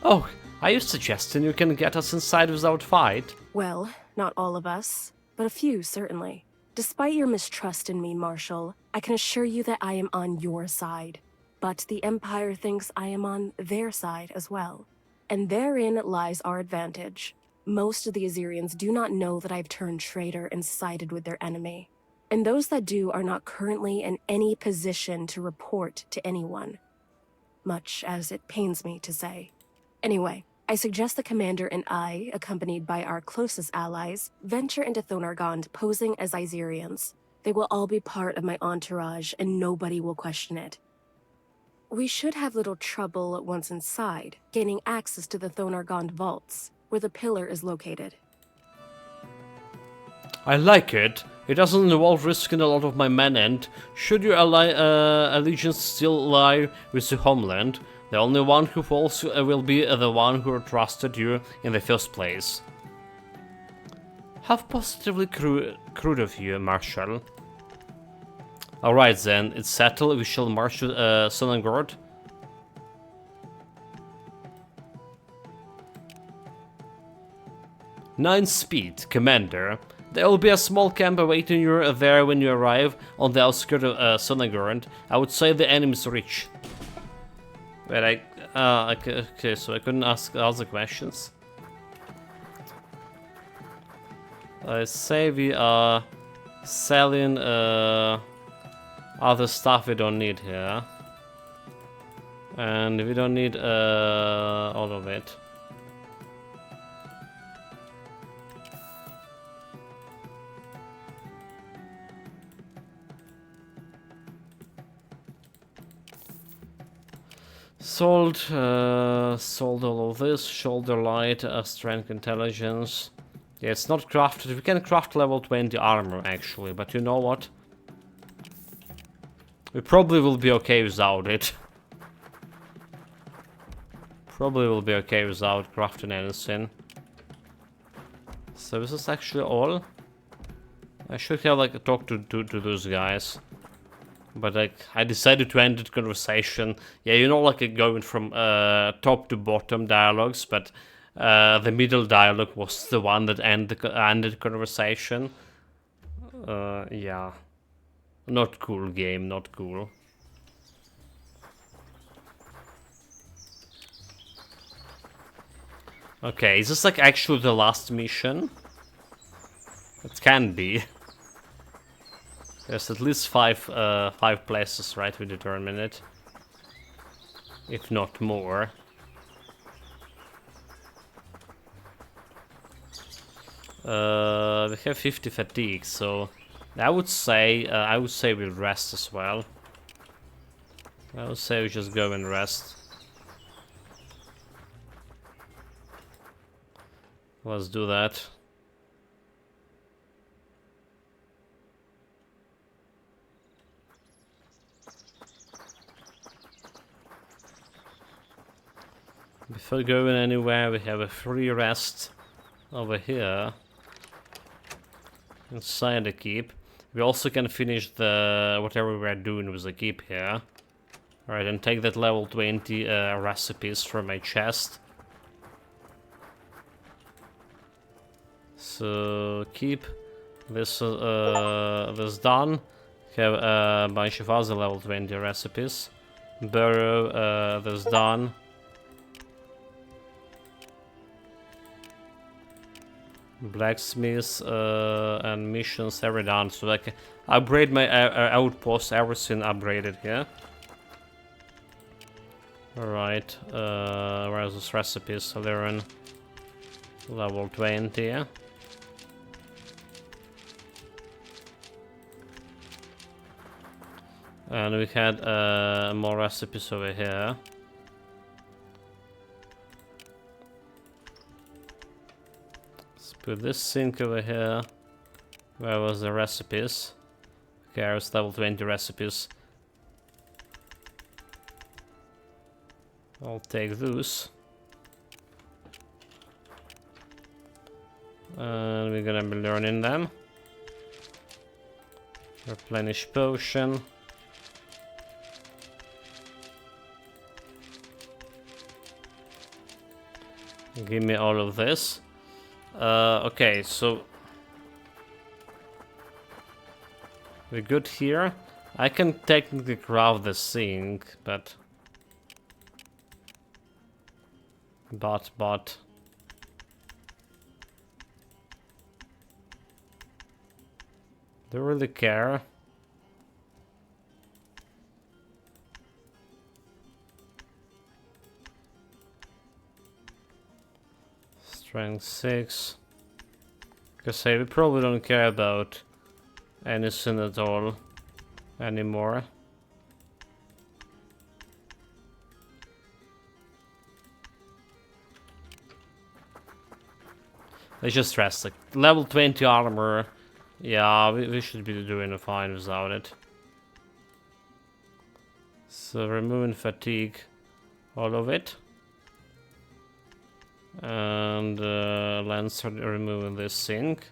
Oh, are you suggesting you can get us inside without fight? Well, not all of us, but a few certainly. Despite your mistrust in me, Marshal, I can assure you that I am on your side. But the Empire thinks I am on their side as well. And therein lies our advantage. Most of the Azerians do not know that I've turned traitor and sided with their enemy. And those that do are not currently in any position to report to anyone. Much as it pains me to say. Anyway, I suggest the Commander and I, accompanied by our closest allies, venture into Thonargond posing as Azerians. They will all be part of my entourage and nobody will question it. We should have little trouble once inside, gaining access to the Thonargond vaults, where the pillar is located. I like it. It doesn't involve risking a lot of my men, and should your allegiance still lie with the homeland, the only one who falls will be the one who trusted you in the first place. How positively crude of you, Marshal. Alright then, it's settled, we shall march to Sonargond. Nine speed, Commander. There will be a small camp awaiting you there when you arrive on the outskirts of Sonargond. I would say the enemy's reach. But okay, so I couldn't ask other questions. I say we are selling other stuff we don't need here. And we don't need all of it. Sold all of this. Shoulder light, strength, intelligence. Yeah, it's not crafted. We can craft level 20 armor actually, but you know what? We probably will be okay without it. Probably will be okay without crafting anything. So this is actually all. I should have like a talk to those guys. But like I decided to end the conversation. Yeah, you know, like going from top to bottom dialogues, but the middle dialogue was the one that ended the conversation. Yeah. Not cool game, not cool. Okay, is this like actually the last mission? It can be. There's at least five places, right? We determine it, if not more. We have 50 fatigue, so I would say we'll rest as well. I would say we just go and rest. Let's do that. Before going anywhere, we have a free rest over here inside the keep. We also can finish the whatever we're doing with the keep here. Alright, and take that level 20 recipes from my chest. So keep this this done. Have a bunch of other level 20 recipes. Burrow, this done. Blacksmiths and missions every done. So I can upgrade my outpost, everything upgraded here. Alright, where's this recipes? So they're in level 20, yeah? And we had more recipes over here. Let's put this sink over here. Where was the recipes? Okay, there's level 20 recipes. I'll take those. And we're gonna be learning them. Replenish potion. Give me all of this. Okay, so we're good here. I can technically craft the sink, but don't really care. Strength 6. Because we probably don't care about anything at all anymore. Let's just rest. Like level 20 armor. Yeah, we should be doing fine without it. So removing fatigue, all of it. And Lancer removing this sink.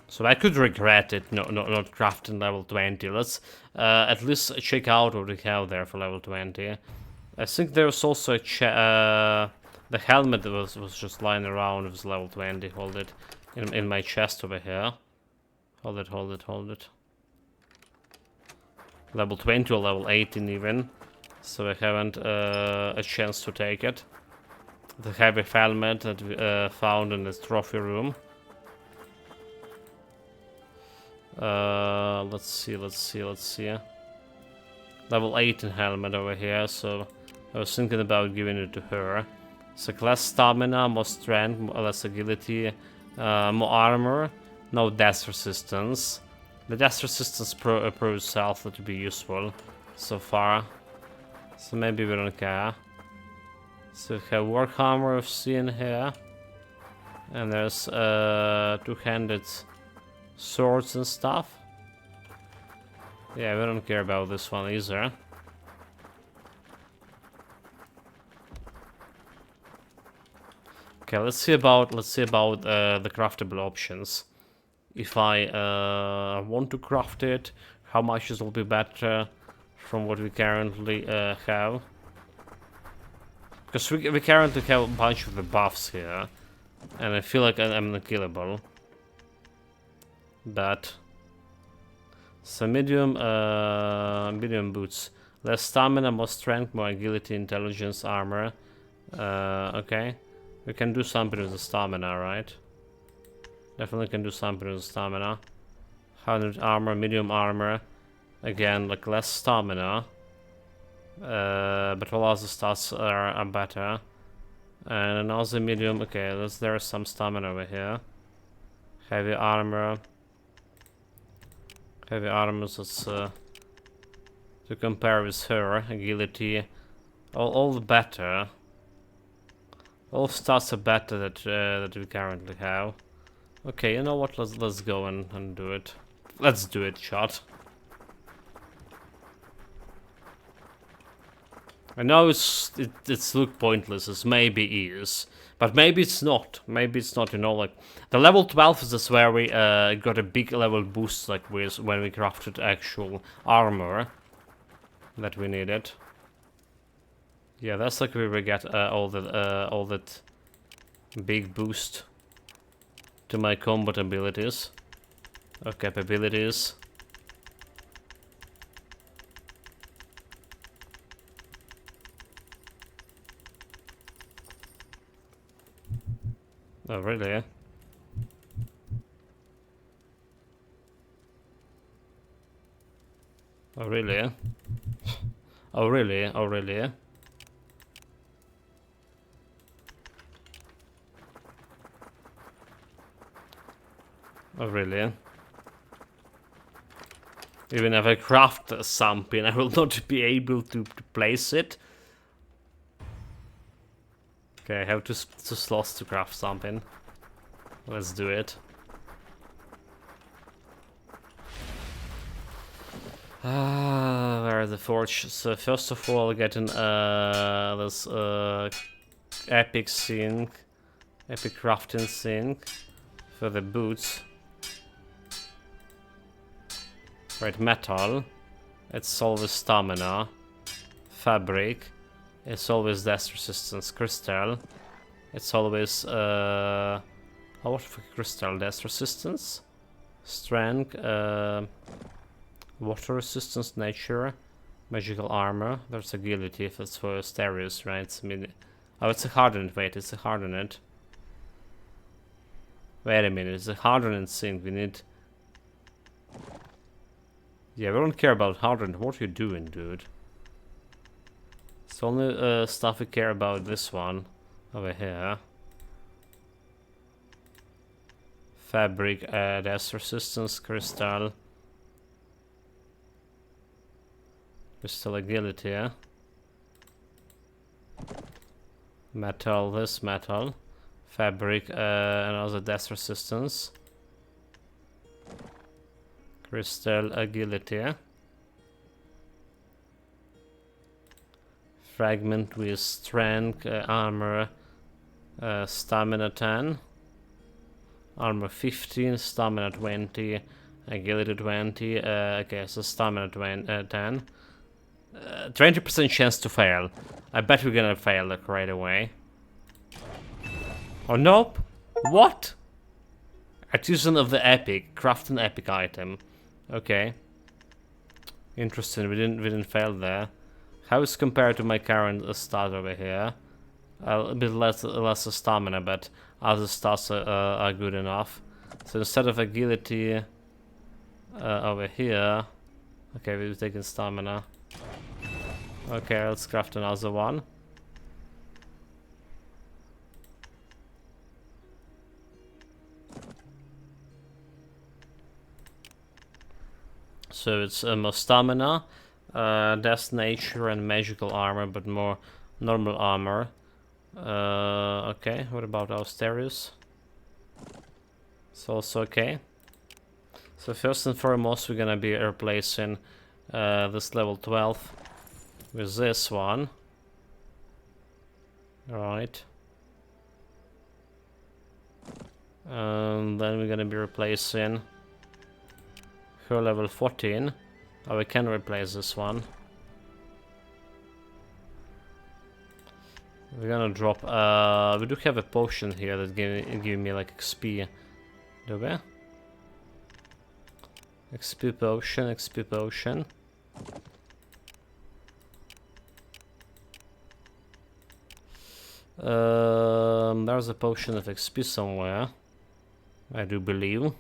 So I could regret it, not crafting level 20. Let's at least check out what we have there for level 20. I think there's also a the helmet that was just lying around with level 20. Hold it. in my chest over here. Hold it, hold it, hold it. Level 20 or level 18 even. So I haven't a chance to take it. The heavy helmet that we found in this trophy room. Let's see, let's see, let's see. Level 18 helmet over here, so I was thinking about giving it to her. So less stamina, more strength, less agility, more armor, no death resistance. The death resistance proves itself to be useful so far. So maybe we don't care. So we have Warhammer of Sin here. And there's two-handed swords and stuff. Yeah, we don't care about this one either. Okay, let's see about the craftable options. If I want to craft it, how much it will be better from what we currently have. Because we currently have a bunch of the buffs here, and I feel like I'm unkillable. But so medium boots, less stamina, more strength, more agility, intelligence, armor. Okay, we can do something with the stamina, right? Definitely can do something with the stamina. 100 armor, medium armor. Again, like less stamina. But all other stats are better. And also medium, okay, there's some stamina over here. Heavy armor. Heavy armor, so it's to compare with her. Agility. All better. All stats are better that we currently have. Okay, you know what? Let's go and do it. Let's do it, shot. I know it's look pointless, as maybe is, but maybe it's not. Maybe it's not. You know, like the level 12 is just where we got a big level boost, like with when we crafted actual armor that we needed. Yeah, that's like where we get all that big boost to my combat abilities or capabilities. Oh, really? Oh, really? Oh, really? Oh, really? Oh, really? Even if I craft something, I will not be able to place it. Okay, I have two slots to craft something. Let's do it. Where is the forge? So first of all, getting this epic sync, epic crafting sync for the boots. Right, metal. It's always stamina. Fabric. It's always death resistance. Crystal. It's always what for crystal? Death resistance. Strength. Water resistance. Nature. Magical armor. There's agility if it's for stereos, right? It's oh, it's a hardened. Wait, it's a hardened. Wait a minute, it's a hardened sync. We need. Yeah, we don't care about hardened. What are you doing, dude? It's only stuff we care about. This one over here. Fabric, death resistance, crystal. Crystal agility, yeah? Metal, this metal. Fabric, another death resistance. Crystal agility. Fragment with strength, armor, stamina 10. Armor 15, stamina 20, agility 20. Okay, so stamina 10. 20% chance to fail. I bet we're gonna fail like right away. Oh, nope. What? Artisan of the Epic. Craft an epic item. Okay. Interesting. We didn't fail there. How is compared to my current stat over here? A bit less stamina, but other stats are good enough. So instead of agility over here, okay, we've taken stamina. Okay, let's craft another one. So it's more stamina, death, nature, and magical armor, but more normal armor. Okay, what about Austerius? It's also okay. So first and foremost, we're gonna be replacing this level 12 with this one. Alright. And then we're gonna be replacing her level 14. Oh, we can replace this one. We're gonna drop, we do have a potion here that give me like XP. Do we? XP potion, XP potion. There's a potion of XP somewhere, I do believe.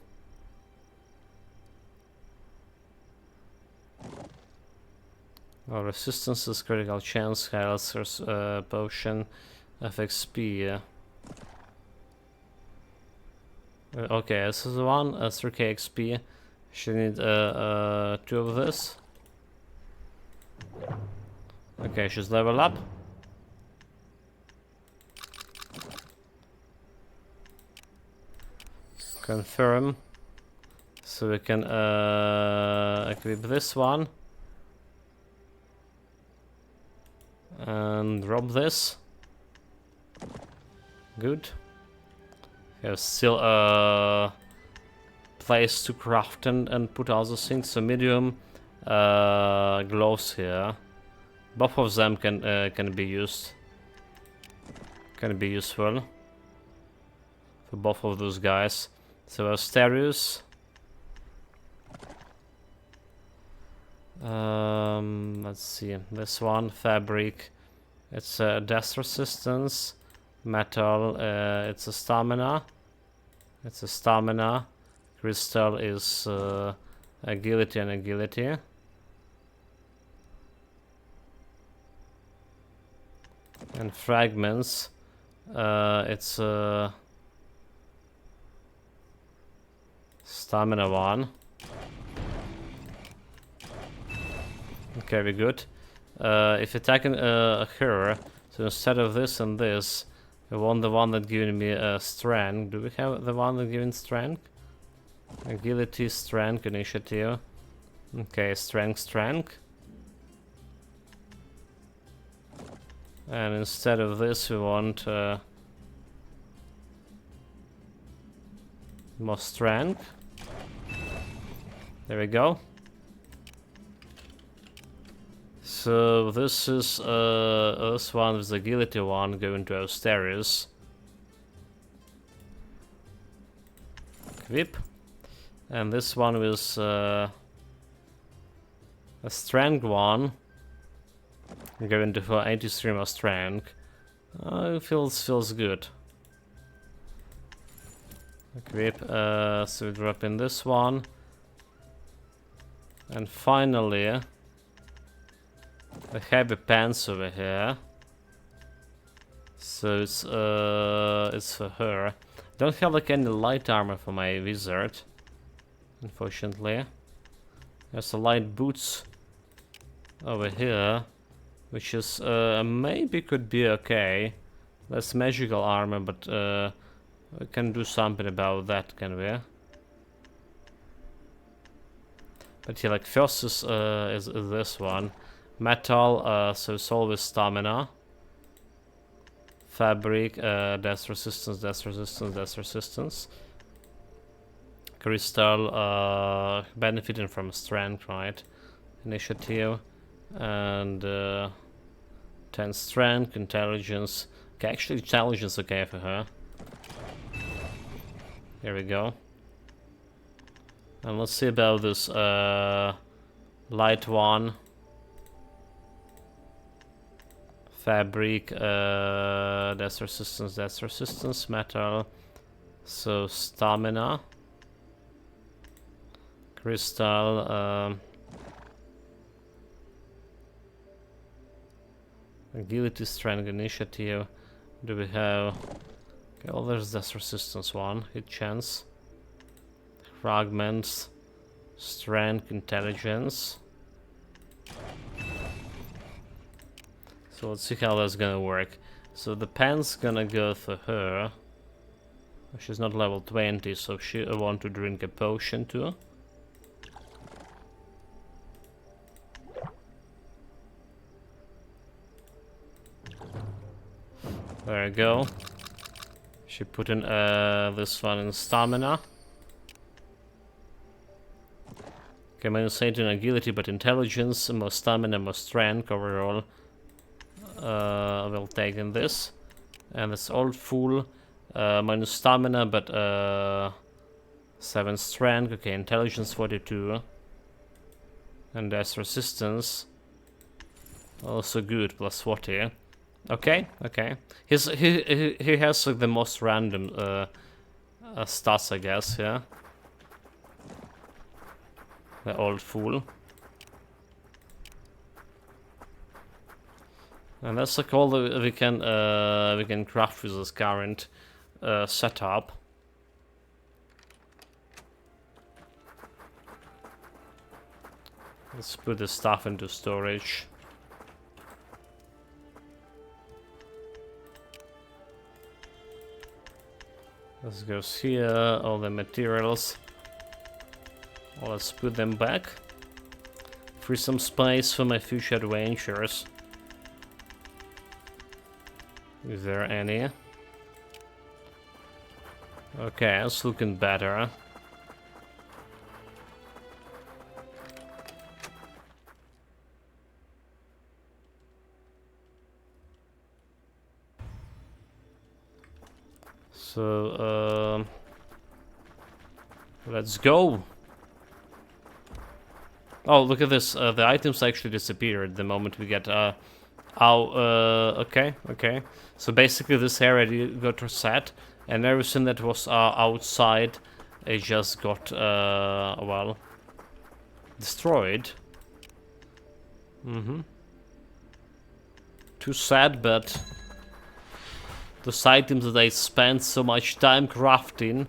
Oh, resistance is critical chance, health, potion of XP. Okay, this is one, 3k XP. Should need 2 of this. Okay, she's level up. Confirm. So we can equip this one. And drop this. Good. There's still a place to craft and put other things. So medium gloves here. Both of them can be used. Can be useful for both of those guys. So Asterius. Let's see. This one, fabric. It's death resistance. Metal. It's a stamina. It's a stamina. Crystal is agility and agility. And fragments. It's stamina one. Okay, we're good. If attacking her, so instead of this and this, we want the one that giving me strength. Do we have the one that giving strength? Agility, strength, initiative. Okay, strength. And instead of this, we want more strength. There we go. So this is this one is the agility one going to Asterius. Equip. And this one is a strength one. Going to her 83 more strength. It feels good. Equip. So we drop in this one. And finally, I have a pants over here. So it's for her. Don't have like any light armor for my wizard, unfortunately. There's a light boots over here, which is maybe could be okay. That's magical armor, but we can do something about that, can we? But yeah, like first is this one. Metal, so it's always stamina. Fabric, death resistance, death resistance, death resistance. Crystal, benefiting from strength, right? Initiative. And 10 strength, intelligence. Okay, actually intelligence okay for her. Here we go. And let's see about this light one. Fabric, that's resistance, metal. So stamina. Crystal, agility, strength, initiative. Do we have... Okay, well, there's this resistance one. Hit chance. Fragments. Strength, intelligence. So let's see how that's gonna work. So the pen's gonna go for her. She's not level 20, so she want to drink a potion too. There we go. She put in this one in stamina. Okay, minus 18 agility, but intelligence, more stamina, more strength overall. We'll take in this. And it's all full. Minus stamina, but 7 strength. Okay, intelligence 42. And there's resistance. Also good, plus 40. Okay, okay. He has like the most random stats, I guess, yeah. The old fool. And that's like all that we can craft with this current setup. Let's put the stuff into storage. This goes here, all the materials. Well, let's put them back. Free some space for my future adventures. Is there any? Okay, it's looking better. So, let's go. Oh, look at this. The items actually disappeared the moment we get okay, okay. So basically this area got reset, and everything that was outside, it just got, well, destroyed. Too sad, but those items that I spent so much time crafting,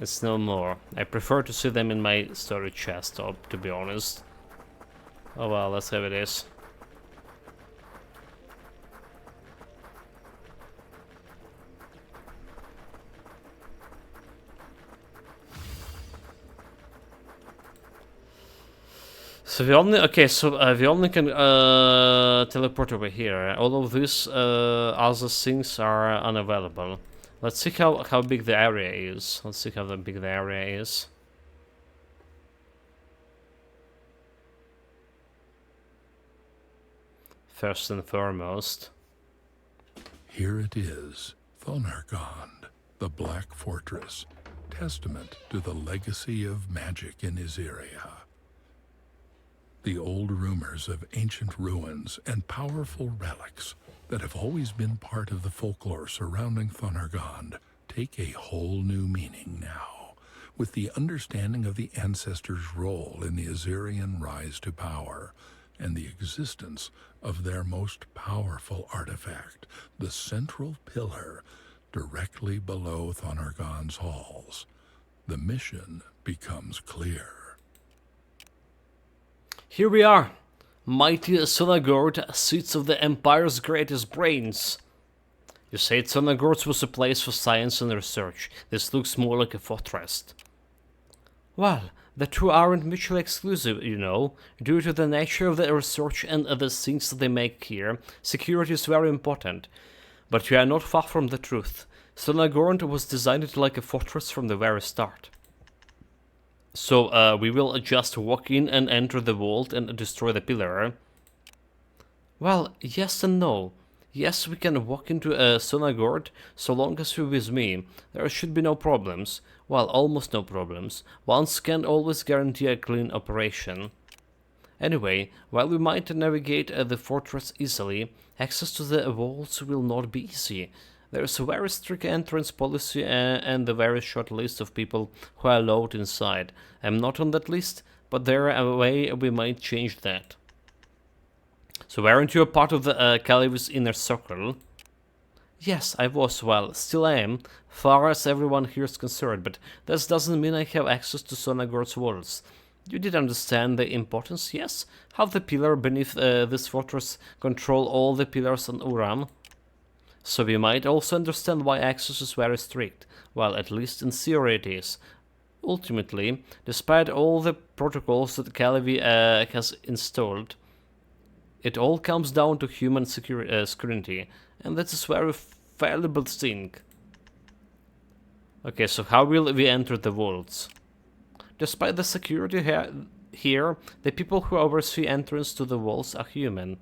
it's no more. I prefer to see them in my storage chest, to be honest. Oh well, that's how it is. So we only we only can teleport over here. All of these other things are unavailable. Let's see how big the area is. Let's see how big the area is. First and foremost. Here it is, Thonargond, the Black Fortress, testament to the legacy of magic in Zoria. The old rumors of ancient ruins and powerful relics that have always been part of the folklore surrounding Thonargond take a whole new meaning now, with the understanding of the ancestors' role in the Azerian rise to power and the existence of their most powerful artifact, the central pillar directly below Thonargond's halls. The mission becomes clear. Here we are. Mighty Sonagord, seats of the Empire's greatest brains. You say Sonagord was a place for science and research. This looks more like a fortress. Well, the two aren't mutually exclusive, you know. Due to the nature of the research and the things they make here, security is very important. But you are not far from the truth. Sonagord was designed like a fortress from the very start. So, we will just walk in and enter the vault and destroy the pillar. Well, yes and no. Yes, we can walk into Sonagord so long as you're with me. There should be no problems. Well, almost no problems. Once can always guarantee a clean operation. Anyway, while we might navigate the fortress easily, access to the walls will not be easy. There's a very strict entrance policy and a very short list of people who are allowed inside. I'm not on that list, but there a way we might change that. So weren't you a part of the Caliph's inner circle? Yes, I was, well, still I am, far as everyone here is concerned, but this doesn't mean I have access to Sonagor's walls. You did understand the importance, yes? How the pillar beneath this fortress control all the pillars on Uram? So we might also understand why access is very strict, well, at least in theory it is. Ultimately, despite all the protocols that Calivi has installed, it all comes down to human scrutiny, and that is very valuable thing. Okay, so how will we enter the vaults? Despite the security here, the people who oversee entrance to the walls are human.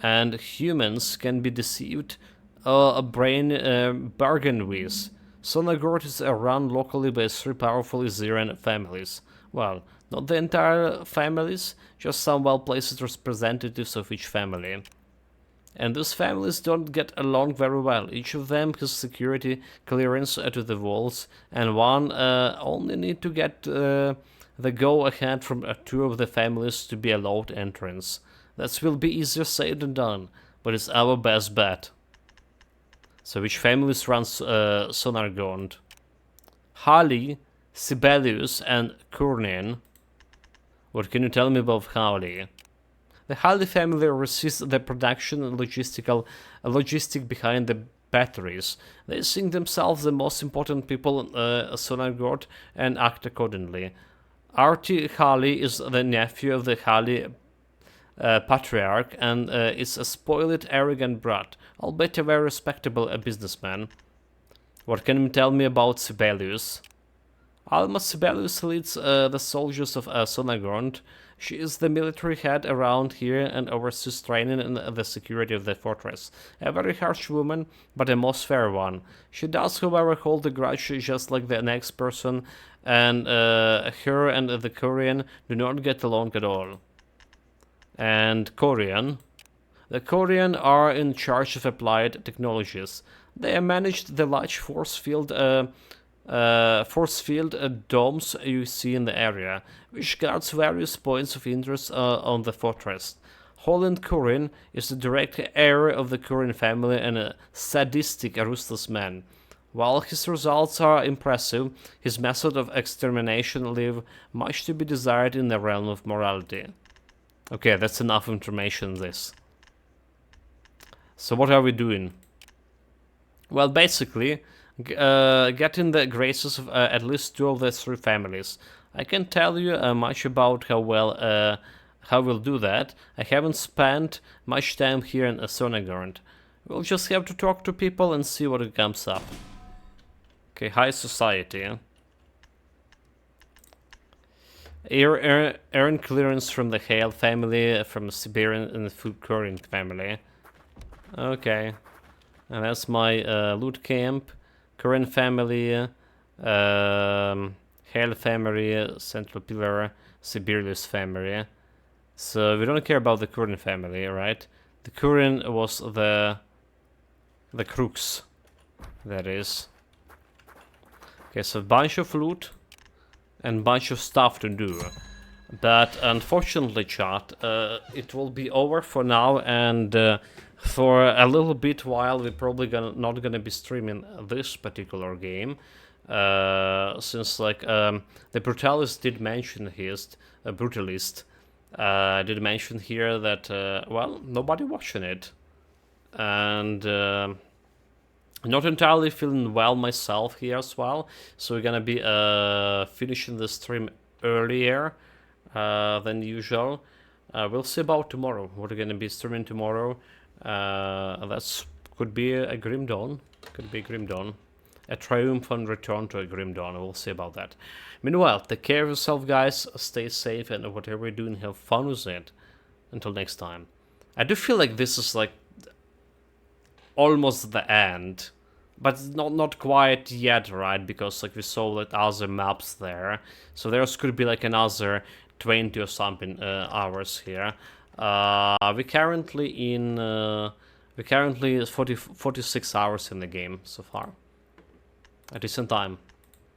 And humans can be deceived a brain bargain with. Sonagord is run locally by 3 powerful Izirian families. Well, not the entire families, just some well-placed representatives of each family. And these families don't get along very well. Each of them has security clearance to the walls, and one only need to get the go-ahead from 2 of the families to be allowed entrance. That will be easier said than done, but it's our best bet. So which families run Sonargond? Hali, Sibelius, and Kurnin. What can you tell me about Hali? The Hali family receives the production and logistic behind the batteries. They think themselves the most important people in Sonargord and act accordingly. Arti Hali is the nephew of the Hali patriarch and is a spoiled, arrogant brat, albeit a very respectable businessman. What can you tell me about Sibelius? Alma Sibelius leads the soldiers of Sonagond. She is the military head around here and oversees training and the security of the fortress. A very harsh woman, but a most fair one. She does, however, hold a grudge just like the next person, and her and the Korean do not get along at all. And Korean. The Korean are in charge of applied technologies. They managed the large force field domes you see in the area, which guards various points of interest on the fortress. Holland Korean is the direct heir of the Korean family and a sadistic, ruthless man. While his results are impressive, his method of extermination leave much to be desired in the realm of morality. Okay, that's enough information this. So what are we doing? Well, basically, getting the graces of at least 2 of the 3 families. I can tell you much about how we'll do that. I haven't spent much time here in Sonagorn. We'll just have to talk to people and see what comes up. Okay, high society. Earn clearance from the Hale family, from the Siberian and the Food Korean family. Okay. And that's my loot camp. Korean family, Hale family, Central Pillar, Sibelius family. So we don't care about the Korean family, right? The Korean was the crux, that is. Okay, so a bunch of loot and bunch of stuff to do. But unfortunately, chat, it will be over for now, and for a little bit while we're probably not gonna be streaming this particular game, since like the Brutalist did mention did mention here that well, nobody watching it, and not entirely feeling well myself here as well, so we're gonna be finishing the stream earlier than usual. We'll see about tomorrow. We're gonna be streaming tomorrow. That's could be a Grim Dawn. Could be a Grim Dawn. A triumphant return to a Grim Dawn. We'll see about that. Meanwhile, take care of yourself, guys. Stay safe, and whatever you're doing, have fun with it. Until next time. I do feel like this is like almost the end. But it's not quite yet, right? Because like we saw like other maps there, so there's could be like another 20 or something hours here. We currently in we currently 46 hours in the game so far. A decent time.